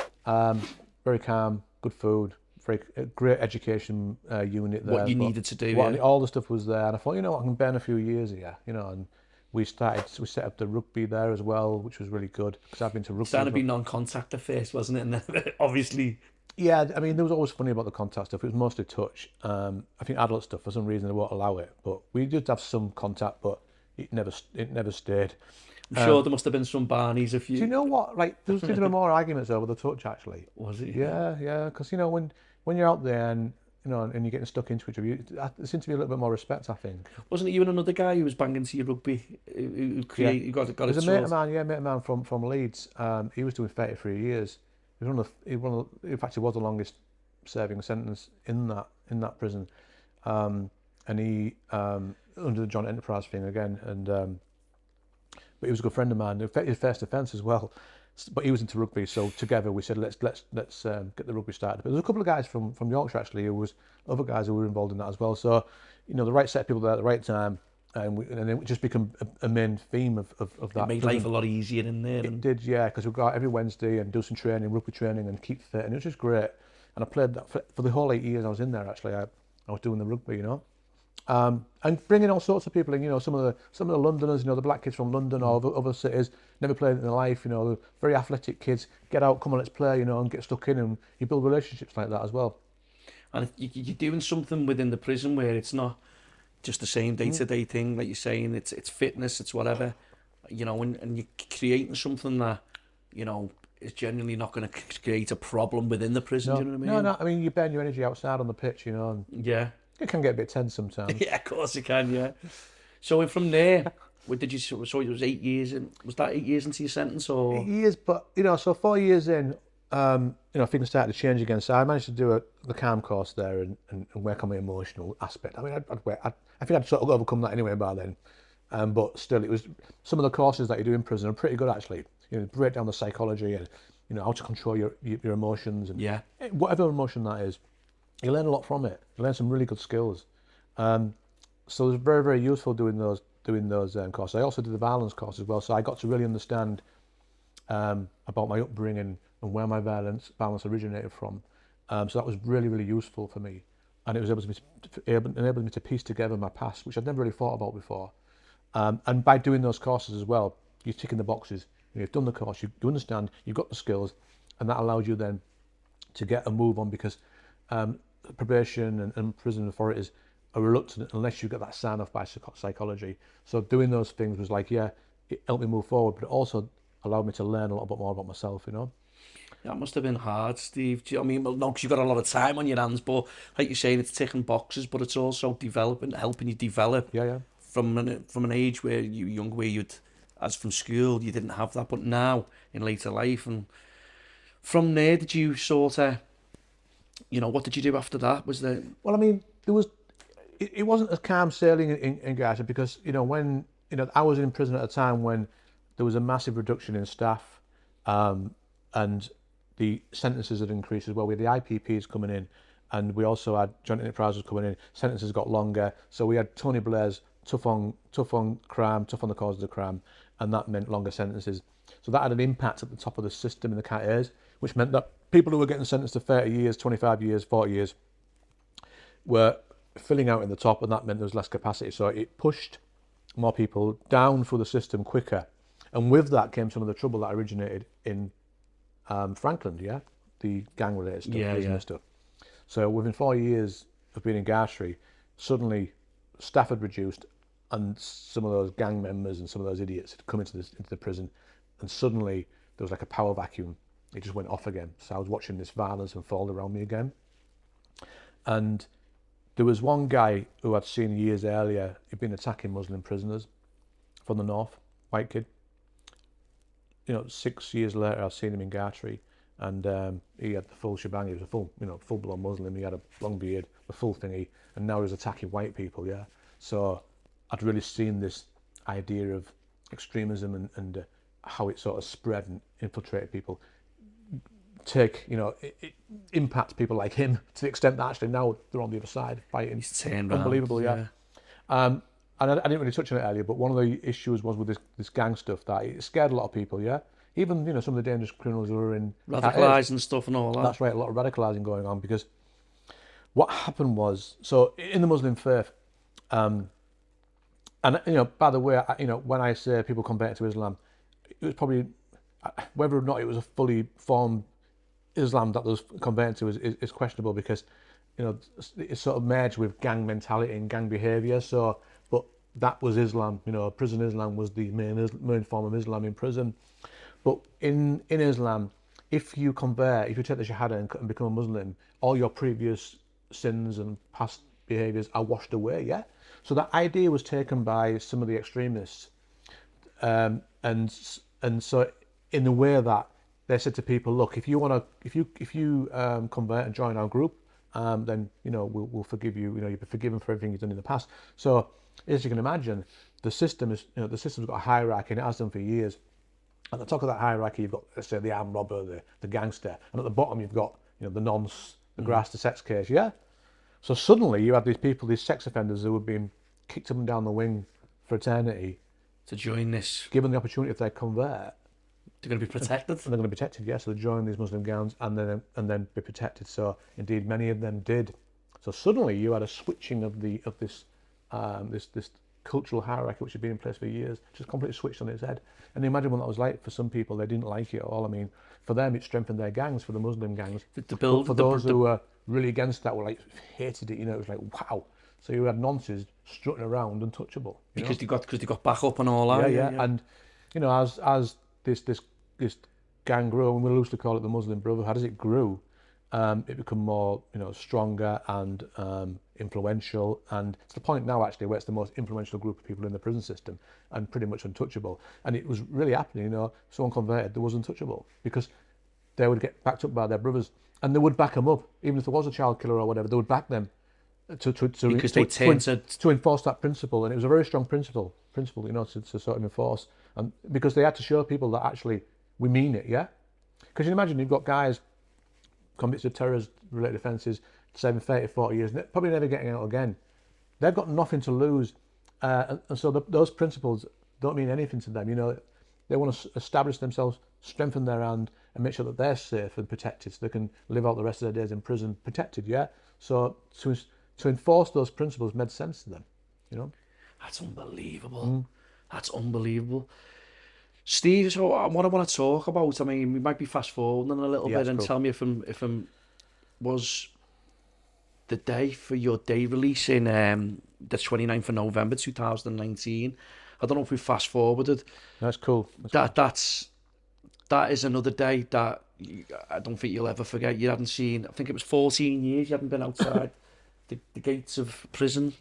very calm, good food, very great education unit there. What you needed to do, all the stuff was there, and I thought, you know, I can burn a few years here, you know, and we set up the rugby there as well, which was really good because I've been to rugby. It's starting to be non-contact at first, wasn't it? And then obviously. Yeah, I mean, there was always funny about the contact stuff. It was mostly touch. I think adult stuff, for some reason, they won't allow it. But we did have some contact, but it never stayed. I'm sure there must have been some Barneys a few. Do you know what? Like, there was more arguments over the touch, actually. Was it? Yeah. Because, you know, when you're out there and, you know, and you're getting stuck into each other, there seems to be a little bit more respect, I think. Wasn't it you and another guy who was banging to your rugby? Who got it? There's a mate of mine from Leeds. He was doing 33 years. In fact, it was the longest serving sentence in that prison, and he under the joint enterprise thing again, and but he was a good friend of mine. His first offence as well, but he was into rugby, so together we said let's get the rugby started. But there was a couple of guys from Yorkshire actually, other guys who were involved in that as well. So the right set of people there at the right time. And it just become a main theme of that. It made life a lot easier in there. It did, yeah, because we go out every Wednesday and do some training, rugby training, and keep fit, and it was just great. And I played that for the whole 8 years I was in there. Actually, I was doing the rugby, and bringing all sorts of people in. Some of the Londoners, the black kids from London or other cities, never played in their life. The very athletic kids. Get out, come on, let's play. And get stuck in, and you build relationships like that as well. And you're doing something within the prison where it's not just the same day-to-day thing, like you're saying, it's fitness, it's whatever, and you're creating something that, is genuinely not going to create a problem within the prison, No, do you know what I mean? No, I mean, you burn your energy outside on the pitch, and yeah. It can get a bit tense sometimes. Yeah, of course it can, yeah. So from there, what did you, so it was 8 years, was that 8 years into your sentence, or? 8 years, but, so 4 years in, things started to change again. So I managed to do the CALM course there and work on my emotional aspect. I mean, I think I'd sort of overcome that anyway by then. But still, it was some of the courses that you do in prison are pretty good actually. Break down the psychology and how to control your emotions and whatever emotion that is. You learn a lot from it. You learn some really good skills. So it was very, very useful doing those courses. I also did the violence course as well, so I got to really understand about my upbringing and where my violence originated from. So that was really, really useful for me, and it was enabled me to piece together my past, which I'd never really thought about before. And by doing those courses as well, you're ticking the boxes. You've done the course, you understand, you've got the skills, and that allows you then to get a move on, because probation and prison authorities are reluctant unless you get that sign off by psychology. So doing those things was like, it helped me move forward, but it also allowed me to learn a little bit more about myself, That must have been hard, Steve. Do you know what I mean? Well, no, because you've got a lot of time on your hands, but like you're saying, it's ticking boxes, but it's also helping you develop. Yeah. From an age where you were young, where as from school, you didn't have that, but now in later life, and from there, did you sort of, what did you do after that? Was there? Well, I mean, it wasn't as calm sailing in Gaza, because when I was in prison at a time when there was a massive reduction in staff, and the sentences had increased as well. We had the IPPs coming in, and we also had joint enterprises coming in. Sentences got longer, so we had Tony Blair's tough on crime, tough on the cause of the crime, and that meant longer sentences. So that had an impact at the top of the system in the categories, which meant that people who were getting sentenced to 30 years, 25 years, 40 years were filling out in the top, and that meant there was less capacity. So it pushed more people down through the system quicker. And with that came some of the trouble that originated in Franklin, the gang-related stuff, stuff. So within 4 years of being incarcerated, suddenly staff had reduced, and some of those gang members and some of those idiots had come into the prison, and suddenly there was like a power vacuum. It just went off again. So I was watching this violence unfold around me again. And there was one guy who I'd seen years earlier. He'd been attacking Muslim prisoners from the north, white kid. 6 years later, I've seen him in Gartree, and he had the full shebang. He was a full-blown Muslim. He had a long beard, a full thingy, and now he was attacking white people. So I'd really seen this idea of extremism and how it sort of spread and infiltrated people. It impacts people like him to the extent that actually now they're on the other side fighting. He's turned Unbelievable, around, And I didn't really touch on it earlier, but one of the issues was with this gang stuff that it scared a lot of people, Even, some of the dangerous criminals who were in... Radicalised and stuff and all that. That's right, a lot of radicalising going on, because what happened was, so in the Muslim faith, and, by the way, when I say people converted to Islam, it was probably, whether or not it was a fully formed Islam that was converted to is questionable, because, it sort of merged with gang mentality and gang behaviour, so... But that was Islam, prison Islam was the main form of Islam in prison. But in Islam, if you take the Shahada and become a Muslim, all your previous sins and past behaviours are washed away, So that idea was taken by some of the extremists, and so in the way that they said to people, look, if you want to, if you convert and join our group, then we'll forgive you. You'll be forgiven for everything you've done in the past. So as you can imagine, the system is, the system's got a hierarchy, and it has done for years. At the top of that hierarchy, you've got, let's say, the armed robber, the gangster, and at the bottom you've got, the nonce, the grass, the sex case. Yeah. So suddenly you had these people, these sex offenders, who were being kicked up and down the wing for eternity to join this. Given the opportunity, if they convert, they're going to be protected. And they're going to be protected, yes. So they join these Muslim gangs and then be protected. So indeed, many of them did. So suddenly you had a switching of this cultural hierarchy which had been in place for years, just completely switched on its head. And you imagine what that was like for some people. They didn't like it at all. I mean, for them, it strengthened their gangs, for the Muslim gangs. For those who were really against that, were hated it. It was like, wow. So you had nonces strutting around untouchable. Because they got back up and all that. Yeah. And as this gang grew, and we loosely call it the Muslim Brotherhood, as it grew, it became more stronger and influential, and to the point now actually where it's the most influential group of people in the prison system and pretty much untouchable. And it was really happening. Someone converted that was untouchable because they would get backed up by their brothers, and they would back them up even if there was a child killer or whatever. They would back them to enforce that principle, and it was a very strong principle, to sort of enforce, and because they had to show people that actually we mean it, yeah. Because you imagine you've got guys convicted of terrorist-related offences, serving 30, 40 years, and probably never getting out again. They've got nothing to lose, and so those principles don't mean anything to them. They want to establish themselves, strengthen their hand, and make sure that they're safe and protected, so they can live out the rest of their days in prison protected. Yeah. So to enforce those principles made sense to them. That's unbelievable. That's unbelievable. Steve, so what I want to talk about, I mean, we might be fast forwarding a little bit and tell me if I'm was the day for your day release in the 29th of November 2019. I don't know if we fast forwarded. That's cool. That is another day that I don't think you'll ever forget. You hadn't seen, I think it was 14 years you hadn't been outside the gates of prison.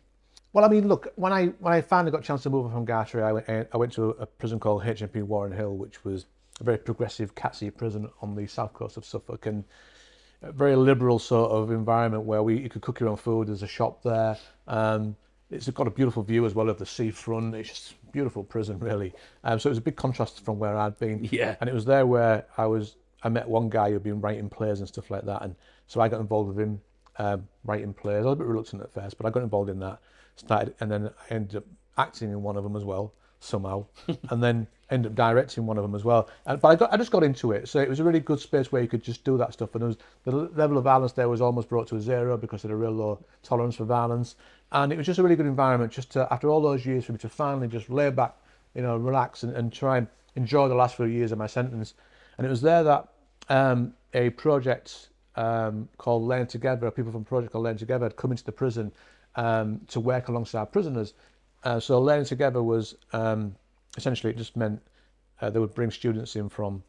Well, I mean, look, when I finally got a chance to move from Gartree, I went to a prison called HMP Warren Hill, which was a very progressive Catsy prison on the south coast of Suffolk, and a very liberal sort of environment where you could cook your own food. There's a shop there. It's got a beautiful view as well of the seafront. It's just a beautiful prison, really. So it was a big contrast from where I'd been. Yeah. And it was there where I met one guy who'd been writing plays and stuff like that, and so I got involved with him writing plays. I was a bit reluctant at first, but I got involved in that. And then I ended up acting in one of them as well, somehow, and then ended up directing one of them as well. But I just got into it, so it was a really good space where you could just do that stuff. And the level of violence there was almost brought to a zero because of the real low tolerance for violence. And it was just a really good environment, just to, after all those years, for me to finally just lay back, relax and try and enjoy the last few years of my sentence. And it was there that a project called Learn Together, people from a project called Learn Together had come into the prison to work alongside prisoners. So Learning Together was essentially, it just meant they would bring students in from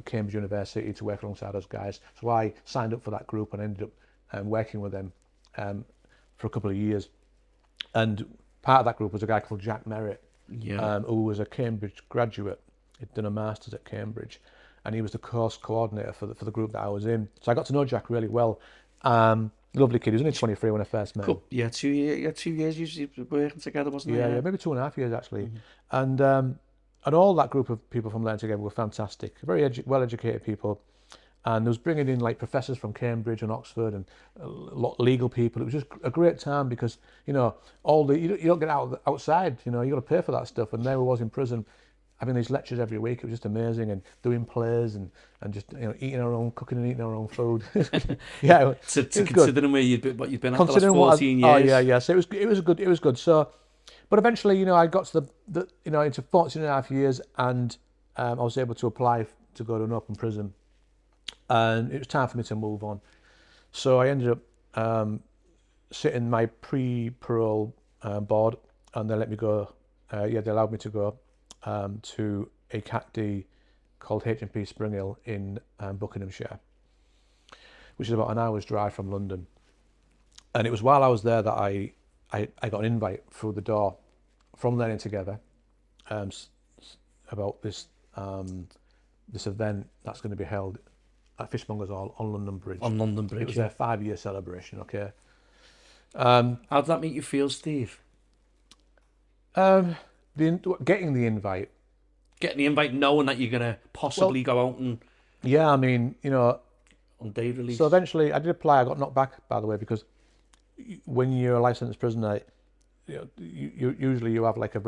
Cambridge University to work alongside us guys. So I signed up for that group and ended up working with them for a couple of years. And part of that group was a guy called Jack Merritt, who was a Cambridge graduate. He'd done a master's at Cambridge, and he was the course coordinator for the group that I was in. So I got to know Jack really well. Lovely kid. He was only 23 when I first met him. Yeah, 2 years you were working together, wasn't it? Yeah, maybe 2.5 years actually. And all that group of people from Learn Together were fantastic, very well-educated people. And there was bringing in like professors from Cambridge and Oxford and a lot of legal people. It was just a great time because you don't get outside. You got to pay for that stuff. And there I was in prison, having these lectures every week. It was just amazing, and doing plays and just cooking and eating our own food. Yeah, considering where you'd been at the last 14 years. Oh yeah. So it was good. So, but eventually, I got to into 14.5 years, and I was able to apply to go to an open prison, and it was time for me to move on. So I ended up sitting my pre-parole board, and they let me go. They allowed me to go to a CACD called HMP Spring Hill in Buckinghamshire, which is about an hour's drive from London. And it was while I was there that I got an invite through the door from Learning Together about this this event that's going to be held at Fishmongers Hall on London Bridge. On London Bridge. It was yeah. their 5-year celebration. Okay. How did that make you feel, Steve? Getting the invite. Getting the invite, knowing that you're gonna possibly go out and Yeah, I mean, on day release. So eventually, I did apply. I got knocked back, by the way, because when you're a licensed prisoner, usually you have like a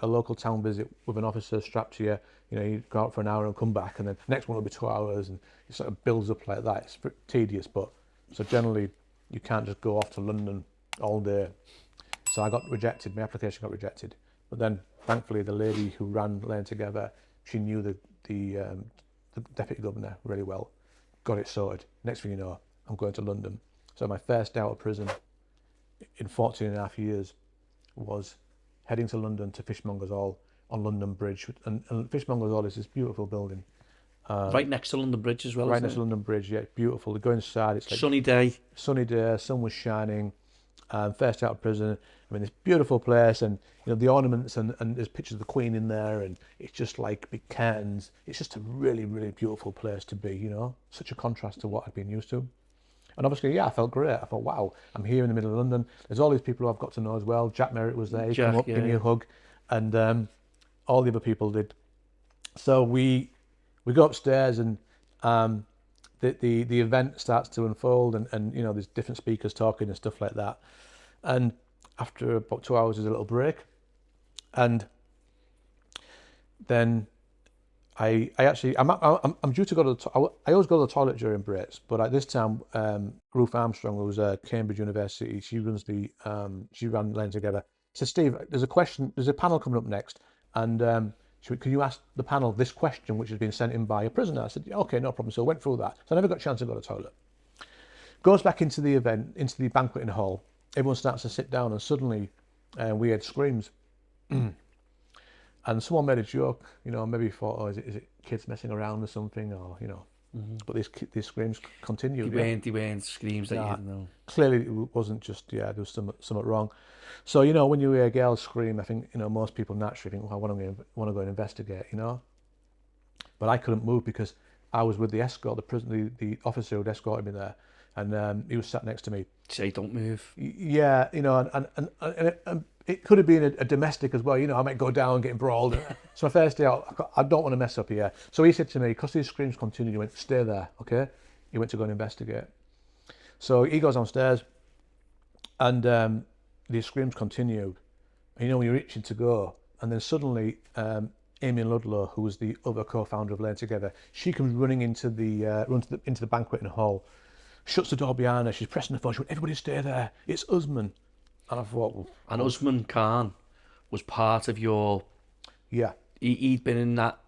local town visit with an officer strapped to you. You go out for an hour and come back, and then the next one will be 2 hours, and it sort of builds up like that. It's pretty tedious, but so generally you can't just go off to London all day. So I got rejected. My application got rejected, but then thankfully the lady who ran Learn Together, she knew the deputy governor really well, got it sorted. Next thing you know, I'm going to London. So my first day out of prison in 14 and a half years was heading to London to Fishmongers Hall on London Bridge. And Fishmongers Hall is this beautiful building. Right next to London Bridge as well, Right isn't next it? to London Bridge, yeah, it's beautiful. You go inside, it's like Sunny day. sunny day, sun was shining. First day out of prison, I mean, this beautiful place, and the ornaments, and there's pictures of the Queen in there, and it's just like big curtains. It's just a really, really beautiful place to be, such a contrast to what I've been used to. And obviously, yeah, I felt great. I thought, wow, I'm here in the middle of London. There's all these people who I've got to know as well. Jack Merritt was there. He came up, gave me a hug, and all the other people did. So we go upstairs, and the event starts to unfold, and there's different speakers talking and stuff like that. And after about 2 hours, there's a little break, and then I'm due to go to the I always go to the toilet during breaks, but at this time, Ruth Armstrong, who's at Cambridge University, she ran Learn Together. Said, Steve, there's a panel coming up next, and she went, can you ask the panel this question, which has been sent in by a prisoner? I said, yeah, okay, no problem. So I went through that. So I never got a chance to go to the toilet. Goes back into the event, into the banqueting hall. Everyone starts to sit down, and suddenly we heard screams. And someone made a joke, maybe thought, oh, is it kids messing around or something, or But these screams continued. They weren't screams that you didn't know. Clearly, it wasn't just there was something wrong. So when you hear a girl scream, I think most people naturally think, well, I want to go and investigate, But I couldn't move because I was with the escort, the officer who'd escorted me there, and he was sat next to me. Say, don't move. Yeah, and it could have been a domestic as well. I might go down getting brawled. So my first day out, I don't want to mess up here. So he said to me, because these screams continued, he went, stay there, okay? He went to go and investigate. So he goes downstairs, and these screams continued. And when you're itching to go, and then suddenly Amy Ludlow, who was the other co-founder of Learn Together, she comes running into the banqueting hall, shuts the door behind her. She's pressing the phone. She went, everybody stay there. It's Usman. And I thought, well, and Usman Khan was part of your. Yeah. He'd been in that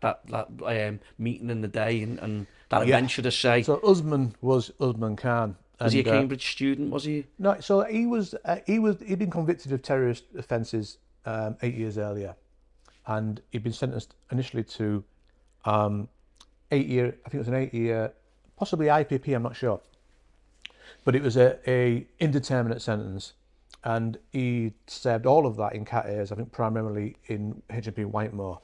meeting in the day, and that event, should I say? So Usman was Usman Khan. Was he a Cambridge student? Was he? No. So he'd been convicted of terrorist offences 8 years earlier, and he'd been sentenced initially to 8 year. I think it was an 8 year, possibly IPP. I'm not sure. But it was a indeterminate sentence, and he served all of that in Cat Airs, I think primarily in HMP Whitemoor,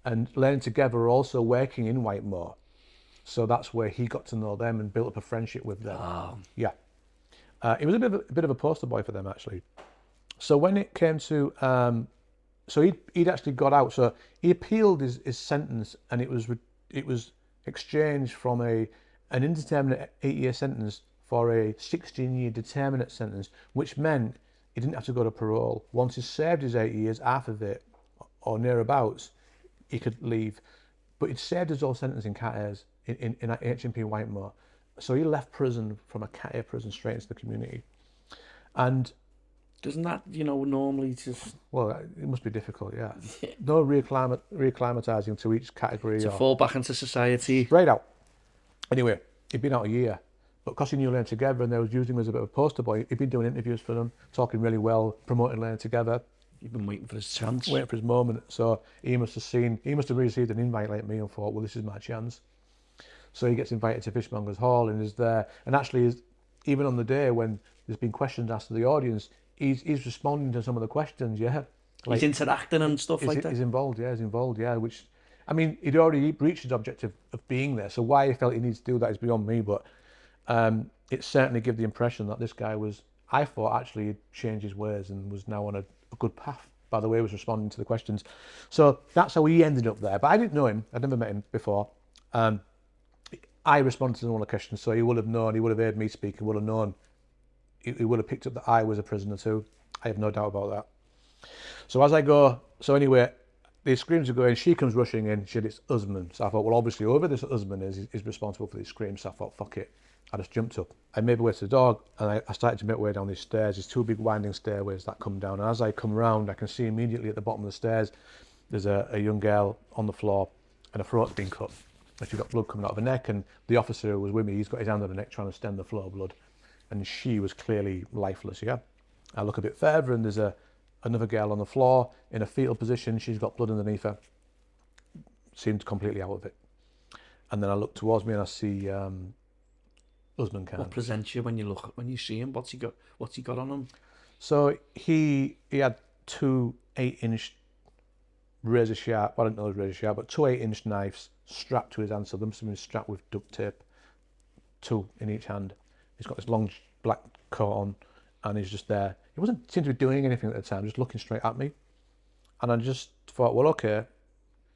and Learning Together were also working in Whitemoor, so that's where he got to know them and built up a friendship with them. Oh. Yeah, he was a bit of a poster boy for them actually. So when it came to, so he'd actually got out, so he appealed his sentence, and it was exchanged from an indeterminate 8 year sentence for a 16-year determinate sentence, which meant he didn't have to go to parole. Once he served his 8 years, half of it, or nearabouts, he could leave. But he'd served his whole sentence in Cat Airs, in HMP Whitemoor. So he left prison from a Cat Air prison straight into the community. And doesn't that, normally just... Well, it must be difficult, yeah. No reacclimatising to each category. To fall back into society. Straight out. Anyway, he'd been out a year. But because he knew Learn Together, and they was using him as a bit of a poster boy, he'd been doing interviews for them, talking really well, promoting Learn Together. He'd been waiting for his chance. Waiting for his moment. So he must have received an invite like me and thought, well, this is my chance. So he gets invited to Fishmongers Hall and is there. And actually, even on the day when there's been questions asked to the audience, he's responding to some of the questions, yeah. Like, he's interacting and stuff like that. He's involved, yeah. I mean, he'd already reached his objective of being there, so why he felt he needs to do that is beyond me, but it certainly gave the impression that this guy was, I thought, actually he'd changed his ways and was now on a good path by the way he was responding to the questions. So that's how he ended up there. But I didn't know him. I'd never met him before. I responded to all the questions, so he would have known, he would have heard me speak, he would have known, he would have picked up that I was a prisoner too. I have no doubt about that. So as I go, so anyway, the screams are going, she comes rushing in, she had its husband. So I thought, well, obviously whoever this husband is responsible for these screams. So I thought, fuck it. I just jumped up. I made my way to the door and I started to make my way down these stairs. There's two big winding stairways that come down. And as I come round, I can see immediately at the bottom of the stairs, there's a young girl on the floor and her throat's been cut. And she's got blood coming out of her neck, and the officer who was with me, he's got his hand on her neck trying to stem the flow of blood. And she was clearly lifeless, yeah? I look a bit further and there's another girl on the floor in a fetal position. She's got blood underneath her. Seemed completely out of it. And then I look towards me and I see husband Khan. What presents you when you see him? What's he got on him? So he had two 8-inch razor sharp, well, I didn't know it was razor sharp, but two 8-inch knives strapped to his hand. So them have been strapped with duct tape, two in each hand. He's got this long black coat on and he's just there. He wasn't seem to be doing anything at the time, just looking straight at me. And I just thought, well, okay,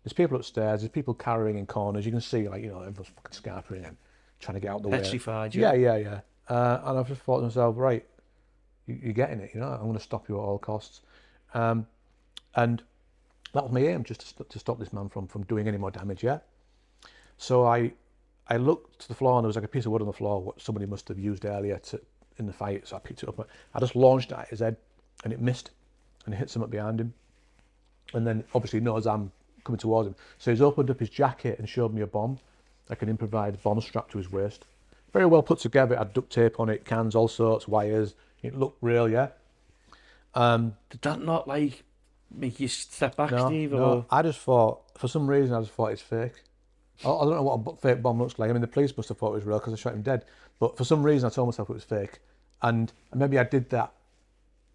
there's people upstairs, there's people carrying in corners. You can see, like, you know, everyone's fucking scarpering and trying to get out the way. Petrified, yeah. Yeah. And I've just thought to myself, right, you're getting it, you know, I'm going to stop you at all costs. And that was my aim, just to stop this man from doing any more damage, yeah? So I looked to the floor and there was like a piece of wood on the floor, what somebody must have used earlier in the fight. So I picked it up. I just launched it at his head and it missed and it hit something behind him. And then obviously he knows I'm coming towards him. So he's opened up his jacket and showed me a bomb, like an improvised bomb strapped to his waist. Very well put together. It had duct tape on it, cans, all sorts, wires. It looked real, yeah? Did that not, like, make you step back, No, Steve? no. Or? I just thought, for some reason, I just thought it's fake. I don't know what a fake bomb looks like. I mean, the police must have thought it was real because I shot him dead. But for some reason, I told myself it was fake. And maybe I did that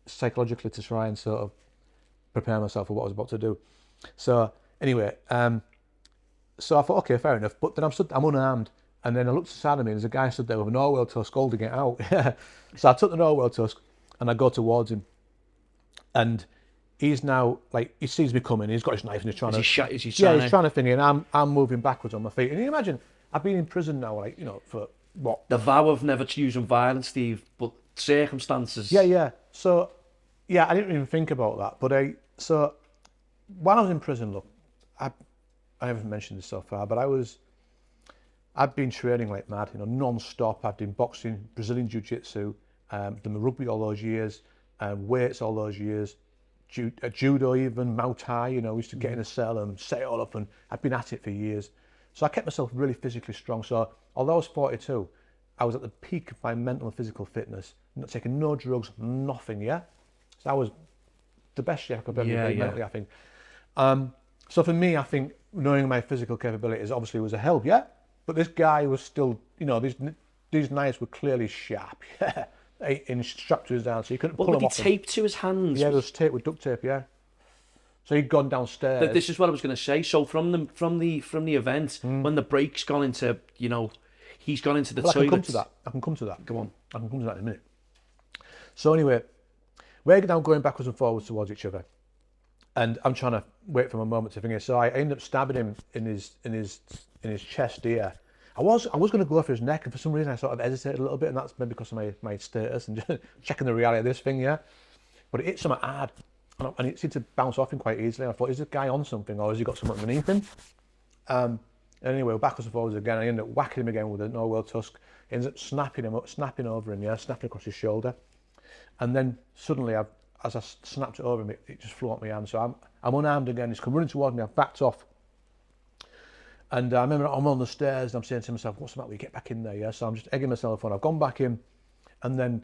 psychologically to try and sort of prepare myself for what I was about to do. So anyway, so I thought, okay, fair enough. But then I'm unarmed. And then I looked aside of me and there's a guy stood there with a Norwell tusk holding it out. So I took the Norwell tusk and I go towards him. And he's now, like, he sees me coming, he's got his knife and he's trying He's trying he's to... trying to finish, and I'm moving backwards on my feet. And you imagine, I've been in prison now, like, you know, for what? The vow of never using violence, Steve, but circumstances... Yeah. So, yeah, I didn't even think about that. But so, while I was in prison, look, I haven't mentioned this so far, but I've been training like mad, you know, non-stop. I've been boxing, Brazilian Jiu-Jitsu, done the rugby all those years, weights all those years, judo even, Muay Thai, you know, we used to get in a cell and set it all up, and I'd been at it for years. So I kept myself really physically strong. So although I was 42, I was at the peak of my mental and physical fitness, not taking no drugs, nothing, yeah? So I was the best shape I could ever be mentally, I think. So for me, I think knowing my physical capabilities obviously was a help, yeah? But this guy was still, you know, these knives were clearly sharp, yeah? 8-inch strapped to his arm, so you couldn't pull them off. What, were they taped to his hands? Yeah, there was tape with duct tape, yeah. So he'd gone downstairs. This is what I was going to say. So from the event, when the break's gone into, you know, he's gone into the toilet. I can come to that. Go on. I can come to that in a minute. So anyway, we're now going backwards and forwards towards each other, and I'm trying to wait for my moment to finish. So I end up stabbing him in his chest here. I was going to go for his neck, and for some reason I sort of hesitated a little bit, and that's maybe because of my status and just checking the reality of this thing, yeah. But it hit something hard, and it seemed to bounce off him quite easily. I thought, is this guy on something, or has he got something underneath him? Anyway, backwards and forwards again. I ended up whacking him again with a Norwell tusk. He ends up snapping over him, yeah, snapping across his shoulder. And then suddenly, as I snapped it over him, it just flew out my hand. So I'm unarmed again. He's come running towards me. I've backed off. And I remember I'm on the stairs and I'm saying to myself, what's the matter? We get back in there, yeah? So I'm just egging myself on. I've gone back in, and then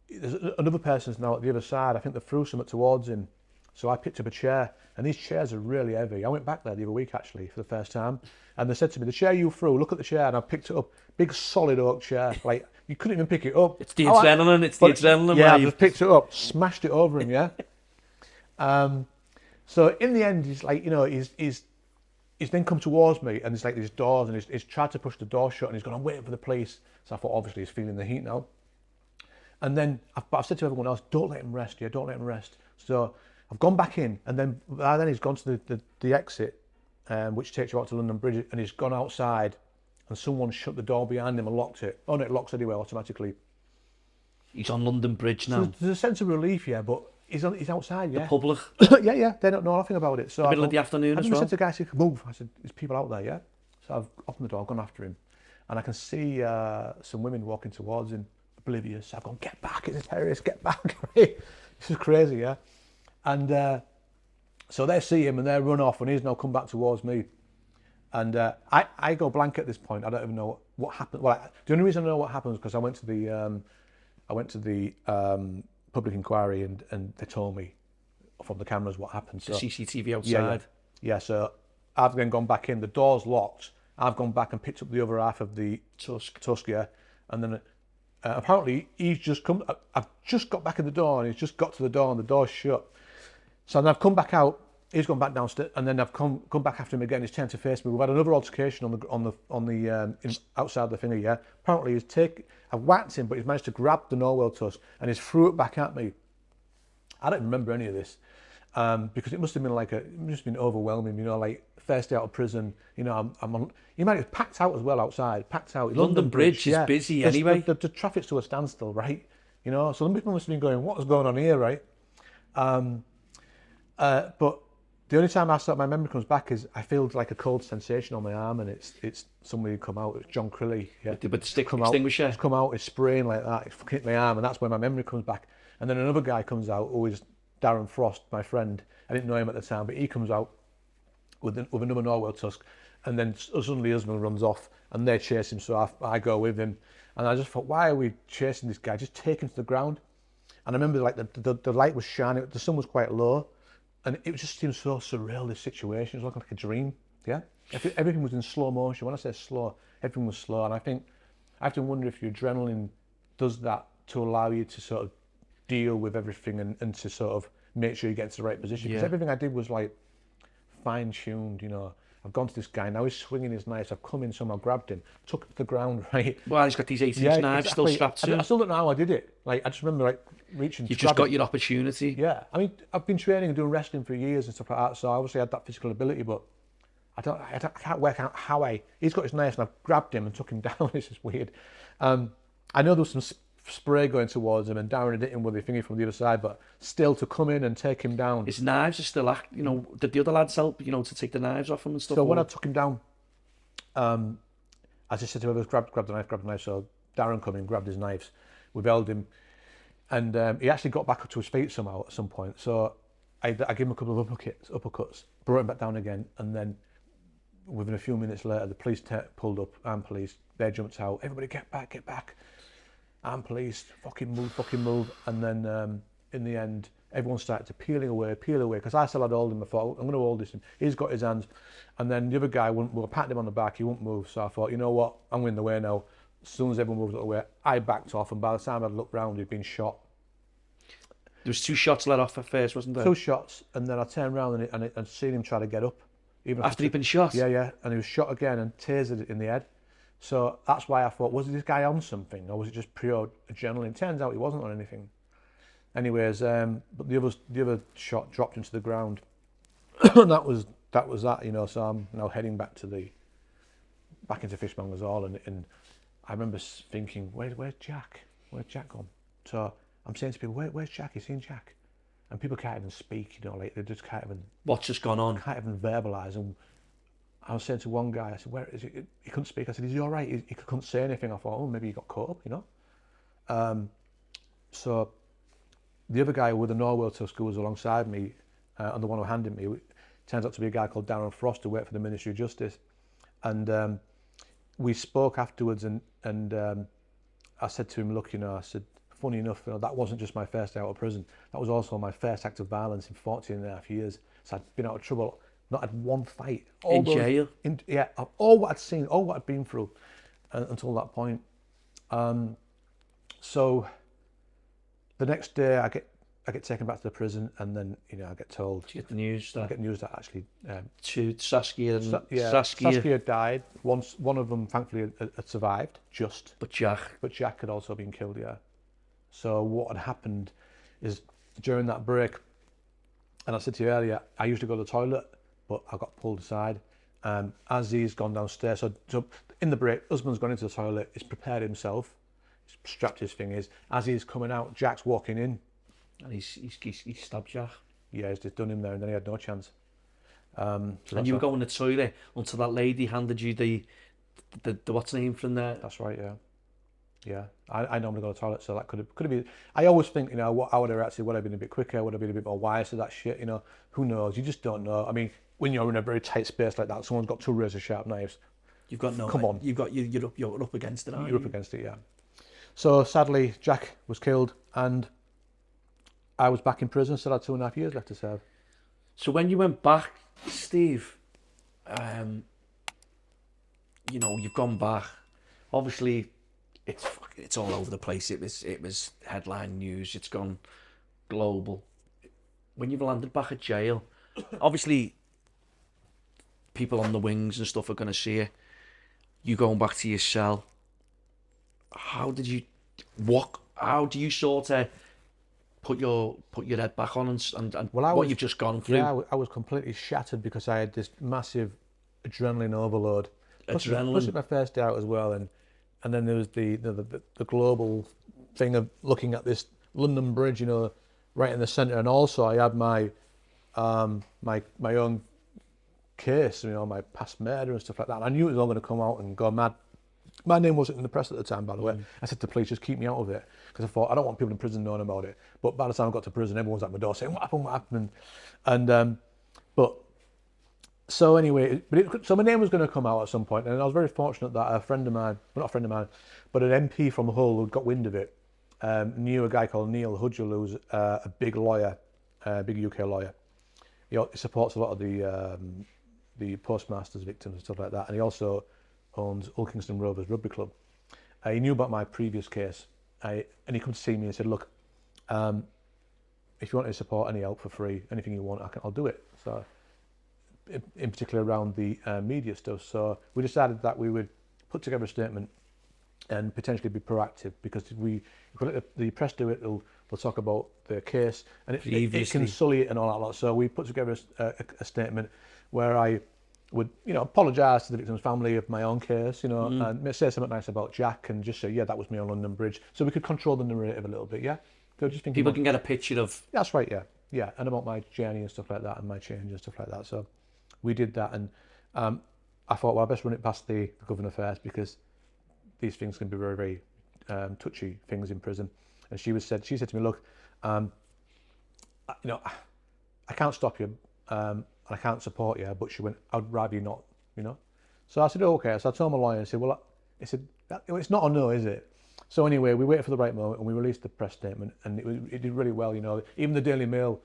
there's another person's now at the other side. I think they threw something towards him. So I picked up a chair, and these chairs are really heavy. I went back there the other week, actually, for the first time. And they said to me, the chair you threw, look at the chair. And I picked it up, big solid oak chair. Like, you couldn't even pick it up. It's the adrenaline. Yeah, I just picked it up, smashed it over him, yeah? So in the end, he's like, you know, he's he's then come towards me, and there's like these doors, and he's tried to push the door shut, and he's gone, I'm waiting for the police. So I thought, obviously he's feeling the heat now. And then I've said to everyone else, don't let him rest, don't let him rest. So I've gone back in, and then he's gone to the exit, which takes you out to London Bridge, and he's gone outside, and someone shut the door behind him and locked it. Oh no, it locks anyway automatically. He's on London Bridge now. So there's a sense of relief, but he's outside, The public. yeah, they don't know nothing about it. So Middle of the afternoon as well. I said to the guy, I said, move. I said, there's people out there, yeah? So I've opened the door, I've gone after him, and I can see some women walking towards him, oblivious. I've gone, get back, it's a terrorist, get back. This is crazy, yeah? And so they see him and they run off, and he's now come back towards me. And I go blank at this point. I don't even know what happened. Well, the only reason I know what happened is because I went to the public inquiry, and they told me from the cameras what happened. So, the CCTV outside. Yeah, so I've then gone back in. The door's locked. I've gone back and picked up the other half of the tusk, yeah. And then apparently he's just come. I've just got back in the door, and he's just got to the door, and the door's shut. So then I've come back out. He's gone back downstairs, and then I've come back after him again. He's turned to face me. We've had another altercation on the outside the thingy. Yeah. Apparently I've whacked him, but he's managed to grab the Norwell tusk and he's threw it back at me. I don't remember any of this because it must have been overwhelming. Like first day out of prison. I'm on. You might have packed out as well outside. Packed out. London Bridge is busy anyway. The traffic's to a standstill, right? So the people must have been going, "What is going on here?" Right? But the only time my memory comes back is I feel like a cold sensation on my arm, and it's somebody come out. It's John Crilly, yeah. With the stick extinguisher. It's come out. It's spraying like that. It's fucking hit my arm, and that's where my memory comes back. And then another guy comes out, who is Darren Frost, my friend. I didn't know him at the time, but he comes out with another Norwell tusk, and then suddenly husband runs off, and they chase him. So I go with him, and I just thought, why are we chasing this guy? Just take him to the ground. And I remember like the light was shining. The sun was quite low. And it just seemed so surreal, this situation. It was like a dream, yeah? Everything was in slow motion. When I say slow, everything was slow. And I think I have to wonder if your adrenaline does that to allow you to sort of deal with everything and to sort of make sure you get to the right position. Because everything I did was like fine-tuned, I've gone to this guy, now he's swinging his knives. I've come in, somehow grabbed him, took him to the ground, right? Well, he's got these 8-inch knives still strapped to him. I still don't know how I did it. Like, I just remember reaching. You've just got your opportunity. Yeah, I mean, I've been training and doing wrestling for years and stuff like that, so I obviously had that physical ability, but I can't work out how he's got his knife and I've grabbed him and took him down. This is weird. I know there was some spray going towards him and Darren had hit him with a thingy from the other side, but still to come in and take him down. His knives are still did the other lads help, to take the knives off him and stuff? So when I took him down, I just said to whoever grab the knife. So Darren come in, grabbed his knives. We've held him. And he actually got back up to his feet somehow at some point. So I gave him a couple of uppercuts, brought him back down again, and then within a few minutes later, the police pulled up, armed police, they jumped out, everybody get back, armed police, fucking move. And then in the end, everyone started to peel away, because I still had hold him. I thought, I'm going to hold this. He's got his hands. And then the other guy wouldn't move. I patted him on the back, he wouldn't move. So I thought, you know what, I'm in the way now. As soon as everyone moved out of the way, I backed off, and by the time I'd looked round, he'd been shot. There was 2 shots let off at first, wasn't there? 2 shots, and then I turned around and seen him try to get up. Even after he'd been shot? Yeah, and he was shot again and tasered in the head. So that's why I thought, was this guy on something, or was it just pure adrenaline? Turns out he wasn't on anything. Anyways, but the other shot dropped him to the ground, and that was that. So I'm now heading back into Fishmongers Hall, and I remember thinking, where's Jack? Where's Jack gone? So I'm saying to people, where's Jack? You seen Jack? And people can't even speak, like they just can't even. What's just gone on? Can't even verbalise. And I was saying to one guy, I said, where is he? He couldn't speak. I said, is he all right? He couldn't say anything. I thought, maybe he got caught up, So the other guy with the Norwell tusk who was alongside me, and the one who handed me, turns out to be a guy called Darren Frost who worked for the Ministry of Justice. And we spoke afterwards, and I said to him, look, I said, funny enough, that wasn't just my first day out of prison. That was also my first act of violence in 14 and a half years. So I'd been out of trouble, not had one fight. Jail? All what I'd seen, all what I'd been through until that point. So the next day I get I get taken back to the prison, and then I get told. You get the news that Actually, to Saskia and Saskia died. One of them thankfully had survived, but Jack had also been killed. Yeah. So what had happened is during that break, and I said to you earlier, I used to go to the toilet, but I got pulled aside. As he's gone downstairs, so in the break, husband's gone into the toilet, he's prepared himself, he's strapped his fingers. As he's coming out, Jack's walking in. And he's stabbed Jack. Yeah, he's just done him there, and then he had no chance. And you were going to the toilet until that lady handed you the what's the name from there? That's right, yeah. Yeah, I normally go to the toilet, so that could have been. I always think, what I would have reacted, would have been a bit quicker, would have been a bit more wise to that shit, who knows? You just don't know. I mean, when you're in a very tight space like that, someone's got two razor sharp knives. You've got no. Come on. You're up against it, aren't you? You're up against it, yeah. So sadly, Jack was killed, and I was back in prison, still had 2.5 years left to serve. So when you went back, Steve, you've gone back. Obviously, it's all over the place. It was headline news. It's gone global. When you've landed back at jail, obviously, people on the wings and stuff are going to see it. You going back to your cell. How do you sort of put your head back on and what you've just gone through? Yeah, I was completely shattered because I had this massive adrenaline overload. Plus it my first day out as well, and then there was the global thing of looking at this London Bridge, right in the centre, and also I had my my own case, my past murder and stuff like that. And I knew it was all going to come out and go mad. My name wasn't in the press at the time, by the way. I said to the police, just keep me out of it, because I thought I don't want people in prison knowing about it. But by the time I got to prison, everyone was at my door saying, "What happened?" And so anyway, so my name was going to come out at some point, and I was very fortunate that a friend of mine, well, not a friend of mine, but an MP from Hull who got wind of it, knew a guy called Neil Hudgell, who's a big lawyer, big UK lawyer. He supports a lot of the postmasters, victims and stuff like that, and he also owns Ulkingston Rovers Rugby Club. He knew about my previous case, and he come to see me and said, "Look, if you want to support any help for free, anything you want, I'll do it." So, in particular around the media stuff. So we decided that we would put together a statement and potentially be proactive, because if we let the press do it, they'll talk about the case, and it can sully it and all that lot. So we put together a statement where I would, apologise to the victim's family of my own case, and say something nice about Jack, and just say, yeah, that was me on London Bridge, so we could control the narrative a little bit. Yeah, so just people can get a picture of. That's right. Yeah, and about my journey and stuff like that, and my change and stuff like that. So we did that, and I thought, well, I best run it past the governor first, because these things can be very, very touchy things in prison. And she said to me, "Look, I can't stop you, and I can't support you." But she went, "I'd rather you not, So I said, "Oh, okay." So I told my lawyer, and said, "Well, it's not a no, is it?" So anyway, we waited for the right moment, and we released the press statement, and it did really well. Even the Daily Mail,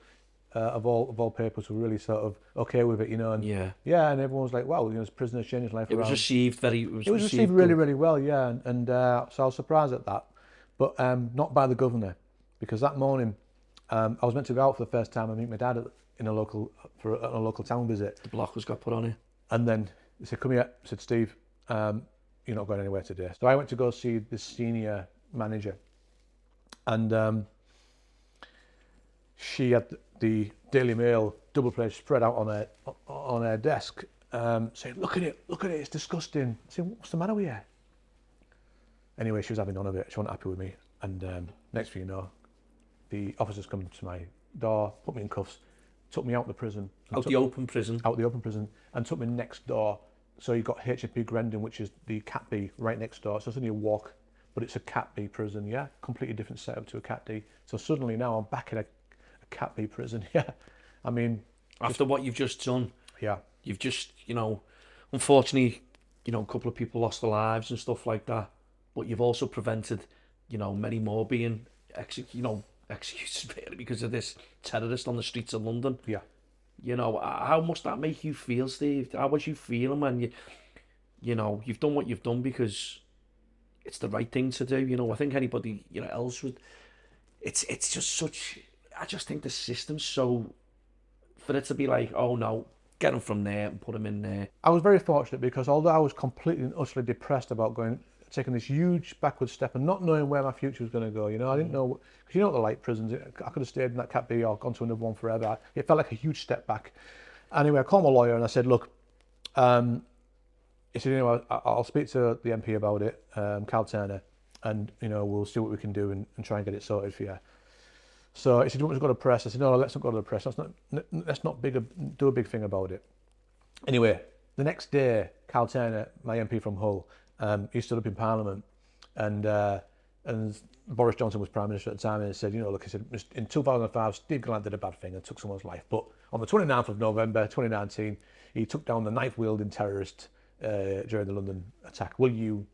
of all papers, were really sort of okay with it, and and everyone was like, "Wow, this prisoner's changed his life around." It was received really, really well, yeah, and so I was surprised at that, but not by the governor, because that morning I was meant to go out for the first time and meet my dad in a local town visit. The block was got put on it, and then he said, "Come here." I said, "Steve, you're not going anywhere today." So I went to go see the senior manager, and she had the Daily Mail double page spread out on her desk, saying, look at it, it's disgusting." I said, "What's the matter with you?" Anyway, she was having none of it. She wasn't happy with me, and next thing you know, the officers come to my door, put me in cuffs, took me out the prison. Out the open prison, and took me next door. So you got HMP Grendon, which is the Cat B right next door. So it's only a walk, but it's a Cat B prison, yeah? Completely different setup to a Cat D. So suddenly now I'm back in a Cat B prison, yeah? I mean... After what you've just done, yeah, you've just, unfortunately, a couple of people lost their lives and stuff like that, but you've also prevented, many more being executed really because of this terrorist on the streets of London. Yeah. How must that make you feel, Steve? How was you feeling when you've done what you've done because it's the right thing to do? I think anybody else would. It's just such. I just think the system's so, for it to be like, oh no, get him from there and put him in there. I was very fortunate because although I was completely and utterly depressed about taking this huge backward step and not knowing where my future was going to go, you know, I didn't know, because you know what they're like, prisons, I could have stayed in that Cat B or gone to another one forever. It felt like a huge step back. Anyway, I called my lawyer and I said, look, he said, you know, I'll speak to the MP about it, Carl Turner, and, you know, we'll see what we can do and try and get it sorted for you. So he said, do you want me to go to the press? I said, no, let's not go to the press. Let's not do a big thing about it. Anyway, the next day, Carl Turner, my MP from Hull, he stood up in Parliament, and Boris Johnson was Prime Minister at the time, and he said, you know, look, he said, in 2005, Steve Gallant did a bad thing and took someone's life, but on the 29th of November 2019, he took down the knife-wielding terrorist during the London attack. Will you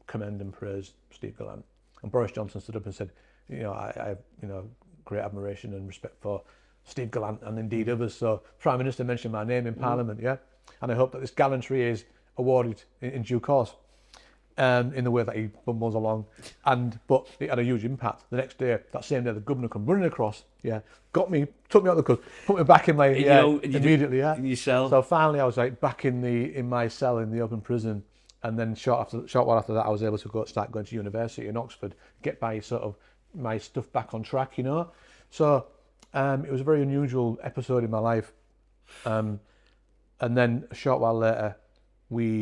commend and praise Steve Gallant? And Boris Johnson stood up and said, you know, I have, you know, great admiration and respect for Steve Gallant and indeed others. So Prime Minister mentioned my name in Parliament, yeah? And I hope that this gallantry is awarded in due course, in the way that he bumbles along. But it had a huge impact. The next day, that same day, the governor come running across, yeah, got me, took me out of the cut, put me back in my, immediately, yeah. In your cell. So finally I was like back in my cell in the open prison. And then short while after that, I was able to start going to university in Oxford, get my stuff back on track, you know. So it was a very unusual episode in my life. And then a short while later, I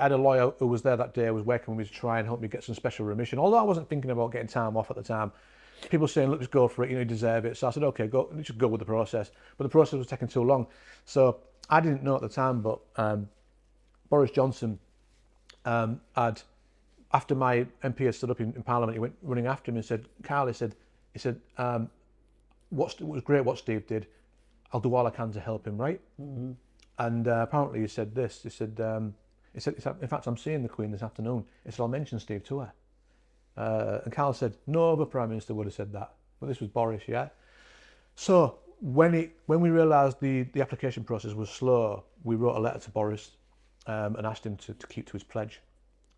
had a lawyer who was there that day, was working with me to try and help me get some special remission. Although I wasn't thinking about getting time off at the time, people saying, look, just go for it, you know, you deserve it. So I said, okay, let's just go with the process. But the process was taking too long. So I didn't know at the time, but Boris Johnson after my MP had stood up in Parliament, he went running after him and said, Carl, he said, it was great what Steve did. I'll do all I can to help him, right? Mm-hmm. And apparently he said this. He said, in fact, I'm seeing the Queen this afternoon. He said, I'll mention Steve to her. And Carl said, no other Prime Minister would have said that. But this was Boris, yeah? So when we realised the application process was slow, we wrote a letter to Boris and asked him to keep to his pledge.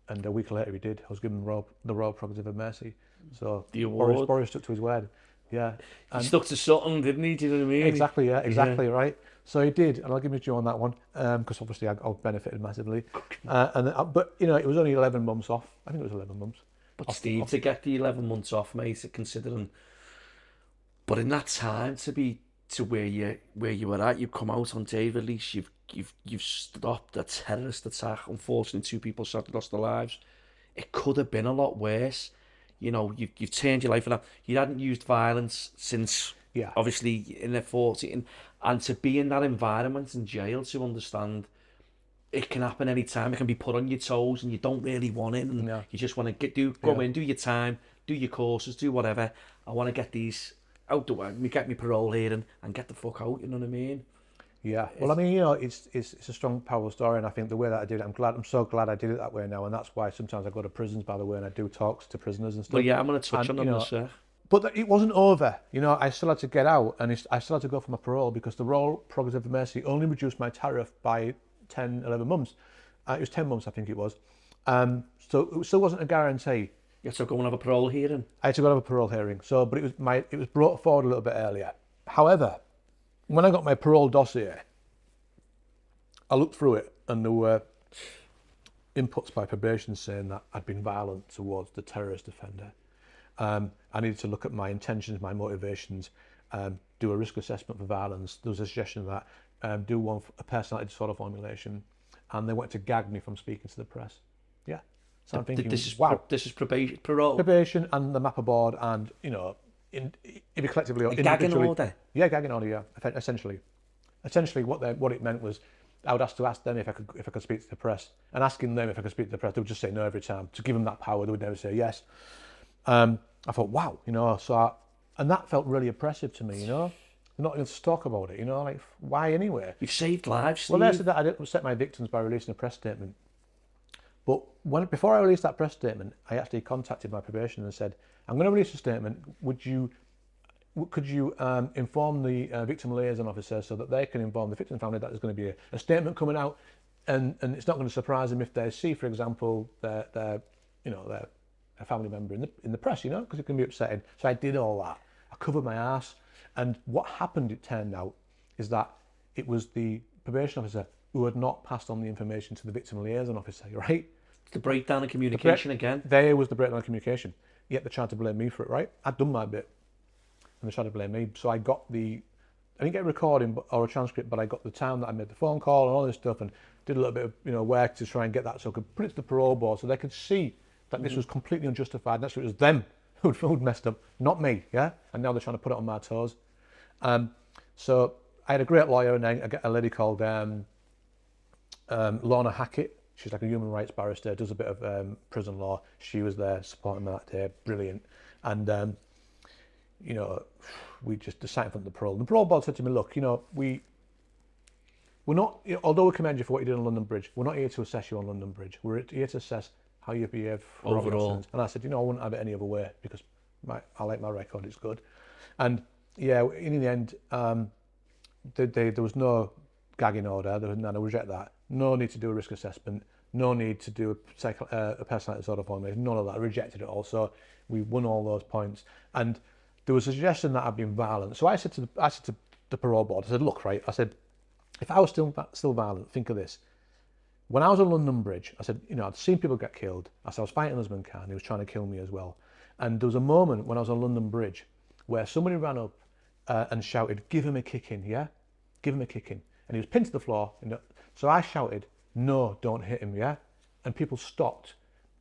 And a week later he did. I was given the Royal Prerogative of Mercy. So the award. Boris stuck to his word. Yeah. He stuck to something, didn't he? Do you know what I mean? Exactly, yeah, exactly, right. So he did, and I'll give him a due on that one, because obviously I benefited massively. But, you know, it was only 11 months off. I think it was 11 months. But Steve, to get the 11 months off, mate, considering... But in that time, to be to where you were at, you've come out on day release, you've stopped a terrorist attack. Unfortunately, 2 people lost their lives. It could have been a lot worse. You know, you've turned your life around. You hadn't used violence since, obviously, in their 40s. And to be in that environment in jail, to understand it can happen any time. It can be put on your toes and you don't really want it. And you just want to go in, do your time, do your courses, do whatever. I want to get these out the way, get me parole here and get the fuck out, you know what I mean? Yeah, well, I mean, you know, it's a strong, powerful story, and I think the way that I did it, I'm so glad I did it that way now, and that's why sometimes I go to prisons, by the way, and I do talks to prisoners and stuff. Well, yeah, I'm going to touch on that. But it wasn't over, you know, I still had to get out, and I still had to go for my parole, because the Royal Prerogative of Mercy only reduced my tariff by 10, 11 months. It was 10 months, I think it was. So it still wasn't a guarantee. You had to go and have a parole hearing? I had to go and have a parole hearing, but it was brought forward a little bit earlier. However, when I got my parole dossier, I looked through it, and there were inputs by probation saying that I'd been violent towards the terrorist offender. I needed to look at my intentions, my motivations, do a risk assessment for violence. There was a suggestion that do a personality disorder formulation, and they went to gag me from speaking to the press. Yeah. So I'm thinking, wow. This is probation, parole? Probation and the MAPA board, and, you know, either collectively or individually. Gagging order? Yeah, gagging order, yeah, essentially. Essentially, what it meant was I would have to ask them if I could speak to the press, and asking them if I could speak to the press, they would just say no every time. To give them that power, they would never say yes. I thought, wow, you know, and that felt really oppressive to me, you know, not even to talk about it, you know, like, why anyway? You've saved lives, Steve. Well, they said that I didn't upset my victims by releasing a press statement. But before I released that press statement, I actually contacted my probation and said, I'm going to release a statement. Could you inform the victim liaison officer so that they can inform the victim family that there's going to be a statement coming out, and it's not going to surprise them if they see, for example, their a family member in the press, you know, because it can be upsetting. So I did all that. I covered my ass. And what happened, it turned out, is that it was the probation officer who had not passed on the information to the victim liaison officer, right? The breakdown in communication again. There was the breakdown in communication. Yet they tried to blame me for it, right? I'd done my bit, and they tried to blame me. So I didn't get a recording or a transcript, but I got the time that I made the phone call and all this stuff, and did a little bit of, you know, work to try and get that so I could put it to the parole board so they could see that this was completely unjustified. And actually, it was them who'd messed up, not me, yeah? And now they're trying to put it on my toes. So I had a great lawyer, and I got a lady called Lorna Hackett. She's like a human rights barrister, does a bit of prison law. She was there supporting me that day, brilliant. And, you know, we just decided in front of the parole. The parole board said to me, look, you know, we're not, although we commend you for what you did on London Bridge, we're not here to assess you on London Bridge. We're here to assess how you behave overall. And I said, you know, I wouldn't have it any other way because I like my record, it's good. And yeah, in the end, there was no gagging order. There was none. I reject that. No need to do a risk assessment. No need to do a personality disorder formulation. None of that. I rejected it all. So we won all those points. And there was a suggestion that I'd been violent. So I said to the parole board, I said, look, right. I said, if I was still violent, think of this. When I was on London Bridge, I said, you know, I'd seen people get killed. I said, I was fighting husband car, and he was trying to kill me as well. And there was a moment when I was on London Bridge where somebody ran up and shouted, give him a kicking, yeah? Give him a kicking. And he was pinned to the floor. So I shouted, no, don't hit him, yeah? And people stopped.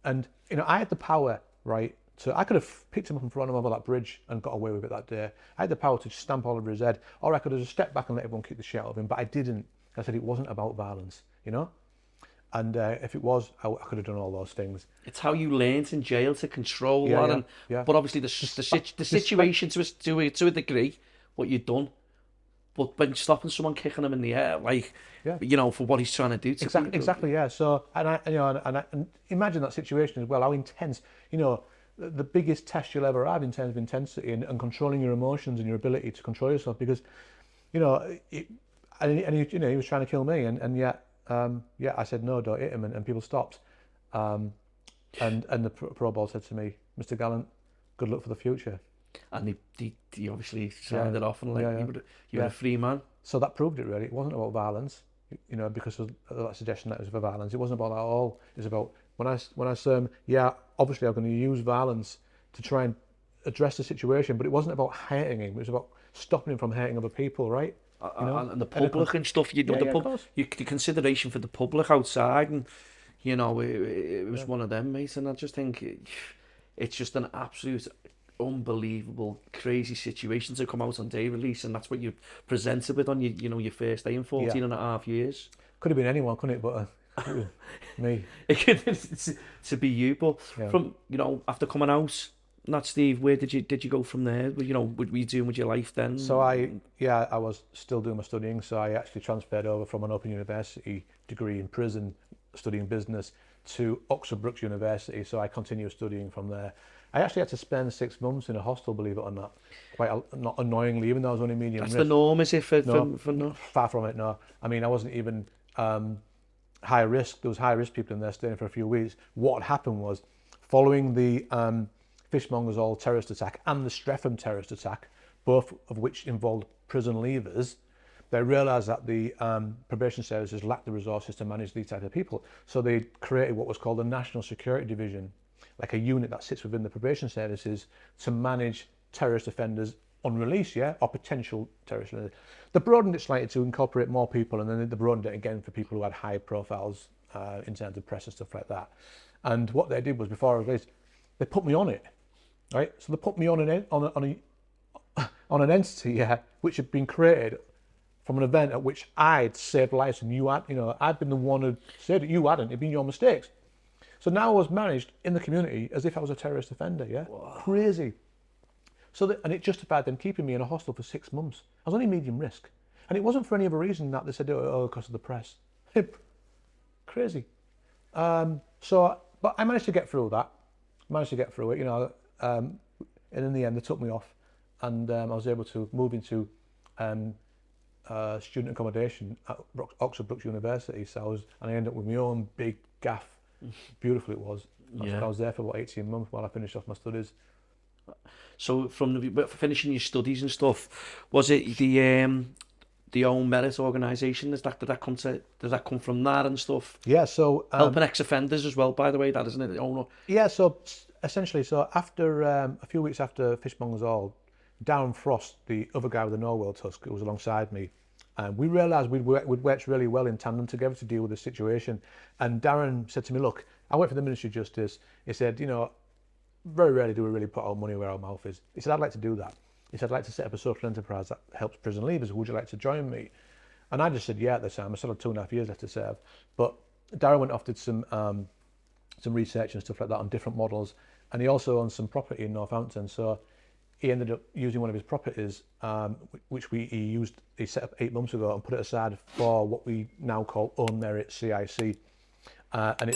And, you know, I had the power, right? So I could have picked him up and thrown him over that bridge and got away with it that day. I had the power to stamp all over his head, or I could have just stepped back and let everyone kick the shit out of him, but I didn't. I said it wasn't about violence, you know? And if it was, I could have done all those things. It's how you learnt in jail to control that. But obviously the situation to a degree, what you've done. But when stopping someone kicking him in the air, like, you know, for what he's trying to do to people. Exactly, yeah. So, and imagine that situation as well, how intense, you know, the biggest test you'll ever have in terms of intensity and controlling your emotions and your ability to control yourself, because, you know, he was trying to kill me, and yet, I said, no, don't hit him, and people stopped. And the parole board said to me, Mr. Gallant, good luck for the future. And he obviously signed it off, and you were a free man. So that proved it, really. It wasn't about violence, you know, because of that suggestion that it was for violence. It wasn't about that at all. It was about when I said, obviously I'm going to use violence to try and address the situation, but it wasn't about hurting him. It was about stopping him from hurting other people, right? You know? And the public and stuff. The consideration for the public outside, and you know, it was one of them, mate. And I just think it's just an absolute unbelievable, crazy situation to come out on day release, and that's what you presented with on your first day in 14 and a half years. Could have been anyone, couldn't it? But me. It could to be you, but from, you know, after coming out, not Steve, where did you go from there? You know, what were you doing with your life then? So I was still doing my studying, so I actually transferred over from an Open University degree in prison, studying business, to Oxford Brookes University, so I continued studying from there. I actually had to spend 6 months in a hostel, believe it or not, not annoyingly, even though I was only medium risk. That's the norm, is it? For no? Far from it, no. I mean, I wasn't even high risk. There was high risk people in there staying for a few weeks. What happened was, following the Fishmongers Hall terrorist attack and the Streatham terrorist attack, both of which involved prison leavers, they realised that the probation services lacked the resources to manage these type of people. So they created what was called the National Security Division, like a unit that sits within the probation services to manage terrorist offenders on release, or potential terrorist offenders. They broadened it slightly to incorporate more people, and then they broadened it again for people who had high profiles in terms of press and stuff like that. And what they did was, before I was released, they put me on it, right? So they put me on an entity, which had been created from an event at which I'd saved lives, and I'd been the one who saved it. You hadn't. It'd been your mistakes. So now I was managed in the community as if I was a terrorist offender, Wow. Crazy. So and it justified them keeping me in a hostel for 6 months. I was only medium risk. And it wasn't for any other reason that they said, because of the press. Crazy. But I managed to get through that. And in the end, they took me off, and I was able to move into student accommodation at Oxford Brookes University. And I ended up with my own big gaff. Beautiful it was. I was there for about 18 months while I finished off my studies. So from finishing your studies and stuff, was it the own merit organisation? Does that come from that and stuff? Yeah, so helping ex-offenders as well, by the way, that isn't it? Yeah, so essentially, after a few weeks after Fishbongers All, Darren Frost, the other guy with the Norwell tusk, who was alongside me, we realised we'd worked really well in tandem together to deal with the situation. And Darren said to me, look, I work for the Ministry of Justice. He said, very rarely do we really put our money where our mouth is. He said, I'd like to do that. He said, I'd like to set up a social enterprise that helps prison leavers. Would you like to join me? And I just said, yeah, at the time. I still had 2.5 years left to serve. But Darren went off, did some research and stuff like that on different models. And he also owned some property in Northampton. So he ended up using one of his properties, which he set up 8 months ago and put it aside for what we now call Own Merit CIC. And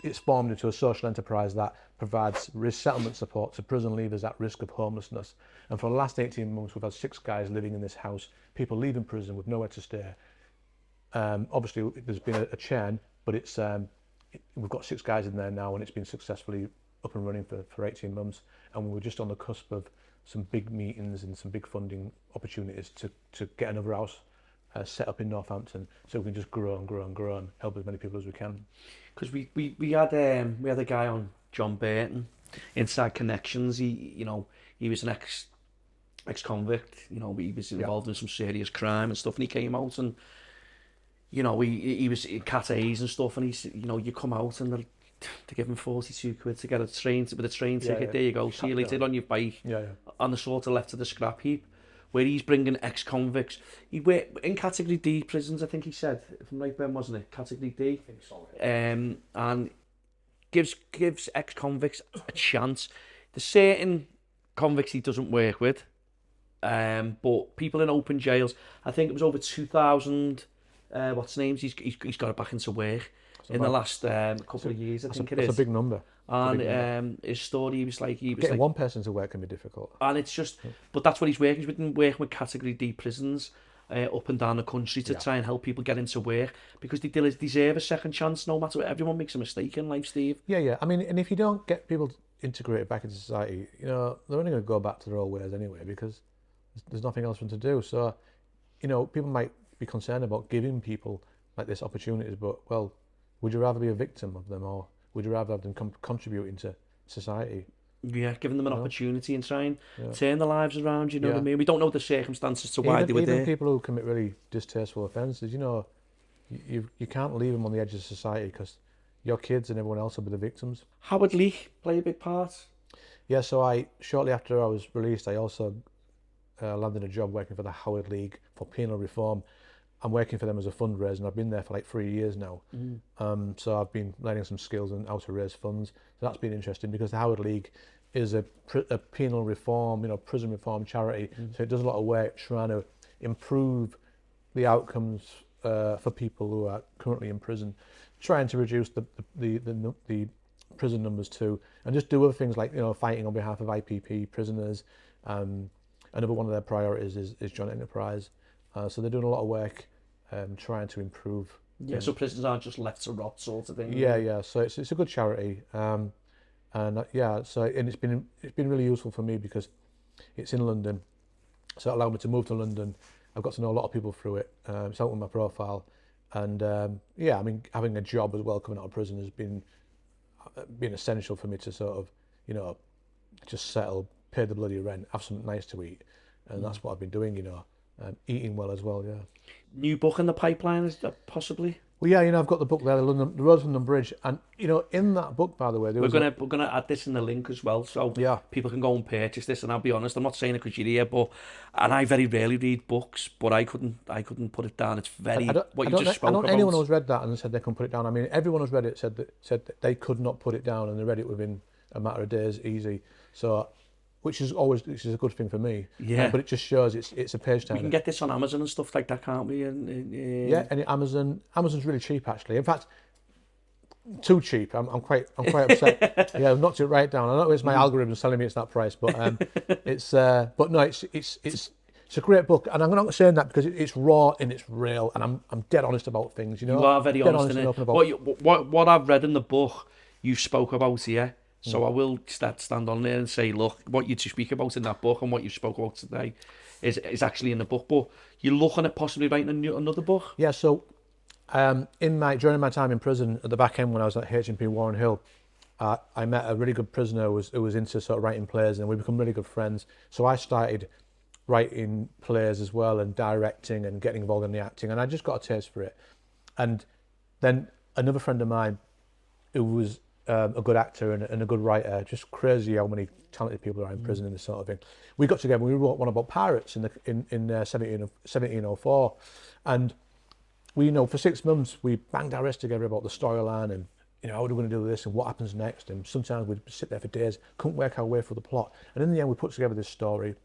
it's formed into a social enterprise that provides resettlement support to prison leavers at risk of homelessness. And for the last 18 months, we've had 6 guys living in this house, people leaving prison with nowhere to stay. Obviously, there's been a churn, but we've got 6 guys in there now, and it's been successfully up and running for 18 months. And we were just on the cusp of some big meetings and some big funding opportunities to get another house set up in Northampton, so we can just grow and grow and grow and help as many people as we can. Because we had a guy on, John Burton, Inside Connections. He was an ex-convict. He was involved in some serious crime and stuff, and he came out and he was in Cat A's and stuff, and he said, you come out and they give him 42 quid to get a train ticket. Yeah. There you go. See you later on your bike. Yeah. And the sort of left to the scrap heap. Where he's bringing ex-convicts. He worked in Category D prisons, I think he said, if I'm right, Ben, wasn't it? Category D. I think so. And gives ex-convicts a chance. There's certain convicts he doesn't work with, but people in open jails, I think it was over 2,000, what's names, he's got it back into work in the last couple of years, I think it is. That's a big number. And his story, he was getting one person to work can be difficult. And it's just, but that's what he's working. He's been working with Category D prisons up and down the country to try and help people get into work, because they deserve a second chance. No matter what, everyone makes a mistake in life, Steve. Yeah. I mean, and if you don't get people integrated back into society, they're only going to go back to their old ways anyway, because there's nothing else for them to do. So, people might be concerned about giving people like this opportunities, but well, would you rather be a victim of them, or would you rather have them contributing to society? Yeah, giving them an opportunity and trying turn their lives around, what I mean? We don't know the circumstances to why they were there. Even people who commit really distasteful offences, you can't leave them on the edge of society, because your kids and everyone else will be the victims. Howard Leek play a big part? Yeah, so shortly after I was released, I also landed a job working for the Howard League for penal reform. I'm working for them as a fundraiser, and I've been there for like 3 years now. So I've been learning some skills on how to raise funds. So that's been interesting, because the Howard League is a penal reform, prison reform charity. So it does a lot of work trying to improve the outcomes for people who are currently in prison, trying to reduce the prison numbers too, and just do other things like fighting on behalf of IPP prisoners. Another one of their priorities is joint enterprise. So they're doing a lot of work trying to improve. Yeah, so prisons aren't just left to rot, sort of thing. Yeah. So it's a good charity, and it's been really useful for me, because it's in London, so it allowed me to move to London. I've got to know a lot of people through it. It's helped with my profile, and I mean, having a job as well coming out of prison has been essential for me to sort of just settle, pay the bloody rent, have something nice to eat, and that's what I've been doing. Eating well as well, yeah. New book in the pipeline, is that possibly? Well, yeah, I've got the book there, the Road to London Bridge, and in that book, by the way, we're gonna add this in the link as well, so people can go and purchase this. And I'll be honest, I'm not saying it because you're here, and I very rarely read books, but I couldn't put it down. It's very what you just spoke about. I don't know anyone who's read that and said they couldn't put it down. I mean, everyone who's read it said that they could not put it down, and they read it within a matter of days, easy. So. Which is a good thing for me. Yeah. But it just shows it's a page turner. We can get this on Amazon and stuff like that, can't we? Yeah, and Amazon's really cheap actually. In fact, too cheap. I'm quite upset. Yeah, I've knocked it right down. I know it's my algorithm telling me it's that price, but it's a great book, and I'm not saying that because it's raw and it's real, and I'm dead honest about things. You are very honest in it. What I've read in the book, you spoke about here. So I will stand on there and say, look, what you speak about in that book and what you spoke about today is actually in the book. But you're looking at possibly writing another book? Yeah, so during my time in prison, at the back end when I was at HMP Warren Hill, I met a really good prisoner who was into sort of writing plays, and we become really good friends. So I started writing plays as well and directing and getting involved in the acting, and I just got a taste for it. And then another friend of mine who was a good actor and a good writer, just crazy how many talented people are in prison and this sort of thing. We got together and we wrote one about pirates in 1704, and we, for 6 months we banged our heads together about the storyline and how are we going to do this and what happens next, and sometimes we'd sit there for days, couldn't work our way through the plot, and in the end we put together this story,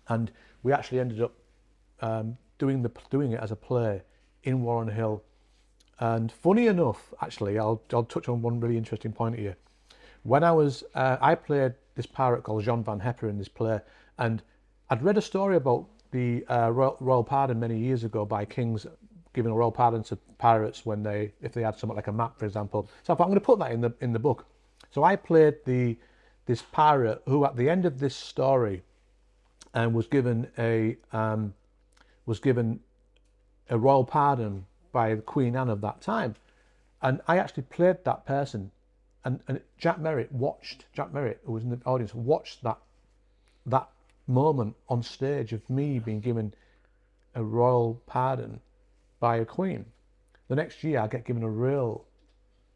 and we actually ended up doing it as a play in Warren Hill. And funny enough, actually, I'll touch on one really interesting point here. When I played this pirate called Jean Van Hepper in this play, and I'd read a story about the royal pardon many years ago by kings giving a royal pardon to pirates if they had something like a map, for example. So I thought I'm going to put that in the book. So I played this pirate who, at the end of this story, was given a royal pardon by Queen Anne of that time, and I actually played that person, and Jack Merritt, who was in the audience, watched that moment on stage of me being given a royal pardon by a queen. The next year I get given a real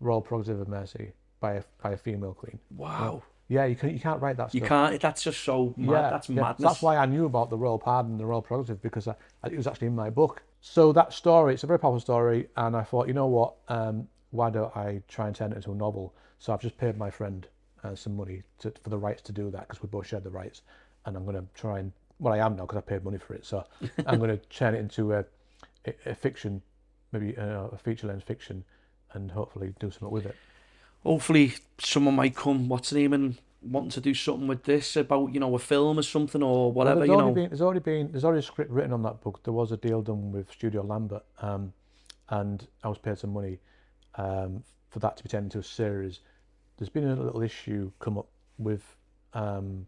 royal prerogative of mercy by a female queen. Wow. Yeah, you can't write that stuff. You can't. That's just so mad. Yeah, that's yeah. madness. That's why I knew about the royal pardon and the royal prerogative, because it was actually in my book. So that story, it's a very powerful story, and I thought, you know what, why don't I try and turn it into a novel? So I've just paid my friend some money for the rights to do that, because we both shared the rights, and I'm going to try and, well, I am now because I paid money for it, so I'm going to turn it into a fiction, maybe a feature-length fiction, and hopefully do something with it. Hopefully someone might come, what's the name, and wanting to do something with this about, a film or something or whatever, well, there's already a script written on that book. There was a deal done with Studio Lambert, and I was paid some money for that to be turned into a series. There's been a little issue come up with in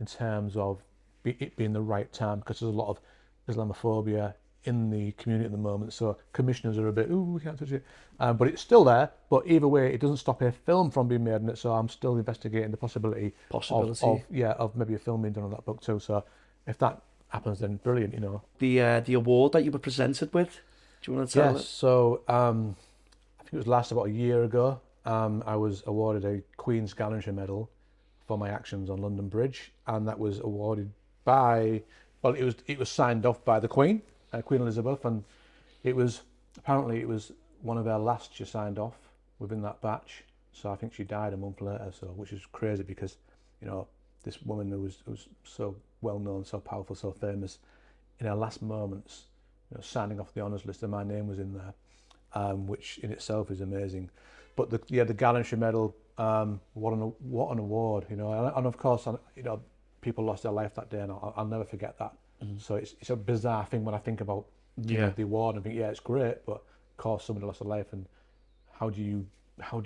terms of it being the right time, because there's a lot of Islamophobia in the community at the moment, so commissioners are a bit, we can't touch it, but it's still there. But either way, it doesn't stop a film from being made on it, so I'm still investigating the possibility. Of maybe a film being done on that book too. So if that happens, then brilliant. The award that you were presented with, do you want to tell us? Yes, so I think it was last about a year ago. I was awarded a Queen's Gallantry Medal for my actions on London Bridge, and that was awarded by, well, it was signed off by the Queen, Queen Elizabeth, and it was one of her last she signed off within that batch. So I think she died a month later, which is crazy, because this woman who was so well known, so powerful, so famous, in her last moments, signing off the honours list, and my name was in there, which in itself is amazing. But the Gallantry Medal, what an award, and of course, people lost their life that day, and I'll never forget that. So it's a bizarre thing when I think about the award, and I think, it's great, but of course somebody lost their life, and how do you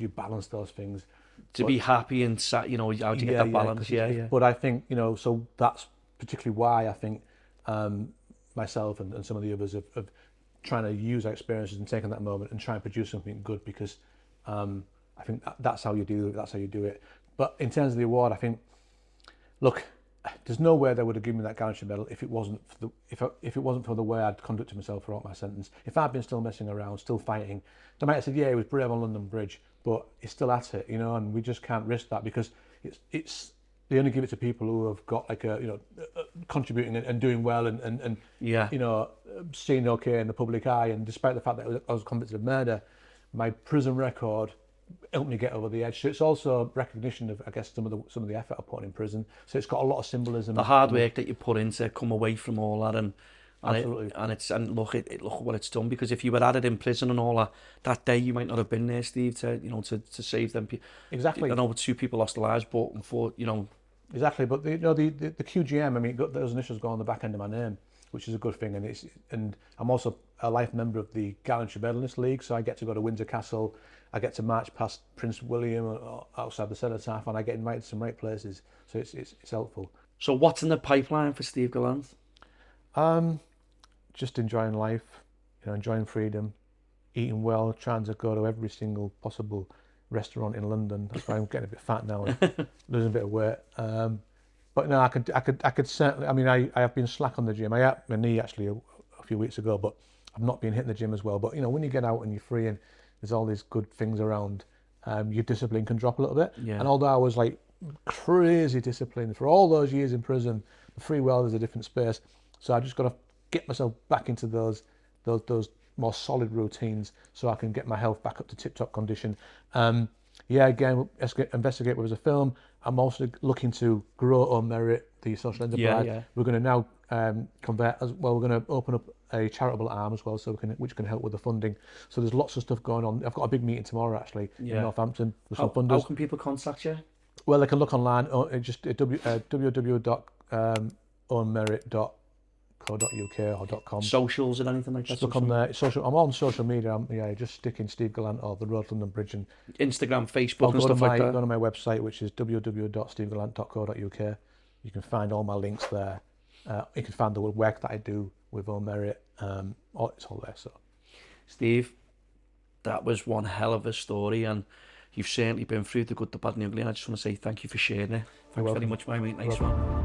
balance those things? Be happy and sad, how do you get that balance? Yeah. But I think, so that's particularly why I think myself and some of the others have trying to use our experiences and taking that moment and try and produce something good, because I think that's how you do it. But in terms of the award, I think, look, there's no way they would have given me that Gallantry Medal if it wasn't for the way I'd conducted myself throughout my sentence. If I'd been still messing around, still fighting, they might have said, he was brave on London Bridge, but he's still at it, and we just can't risk that, because it's they only give it to people who have got like contributing and doing well and seen okay in the public eye. And despite the fact that I was convicted of murder, my prison record helped me get over the edge. So it's also recognition of, I guess, some of the effort I put in prison. So it's got a lot of symbolism. The hard work that you put in to come away from all that, and absolutely. Look what it's done. Because if you were at it in prison and all that day, you might not have been there, Steve, to save them. Exactly. I know 2 people lost their lives, but Exactly, but the QGM, I mean, those initials go on the back end of my name, which is a good thing. And I'm also a life member of the Gallantry Medalist League, so I get to go to Windsor Castle, I get to march past Prince William outside the cenotaph, and I get invited to some right places, so it's helpful. So what's in the pipeline for Steve Gallant? Just enjoying life, enjoying freedom, eating well, trying to go to every single possible restaurant in London. That's why I'm getting a bit fat now and losing a bit of weight. But no, I could certainly. I mean, I have been slack on the gym. I hurt my knee actually a few weeks ago, but I've not been hitting the gym as well. But when you get out and you're free and there's all these good things around, your discipline can drop a little bit. Yeah. And although I was like crazy disciplined for all those years in prison, the free world is a different space. So I just got to get myself back into those more solid routines so I can get my health back up to tip-top condition. Again, Investigate was a film. I'm also looking to grow or merit the social enterprise. Yeah. We're going to now convert as well. We're going to open up a charitable arm as well, which can help with the funding. So there's lots of stuff going on. I've got a big meeting tomorrow actually in Northampton with some funders. How can people contact you? Well, they can look online. Just www.ownmerit.co.uk or .com. Socials and anything like that? Just look on there. I'm on social media. Just stick in Steve Gallant or the Road to London Bridge and Instagram, Facebook, and stuff like that. Go to my website, which is www.stevegallant.co.uk. You can find all my links there. You can find the work that I do with Own Merit. It's all there. So, Steve, that was one hell of a story, and you've certainly been through the good, the bad, and the ugly. And I just want to say thank you for sharing it. Thanks very much, my mate. Nice one.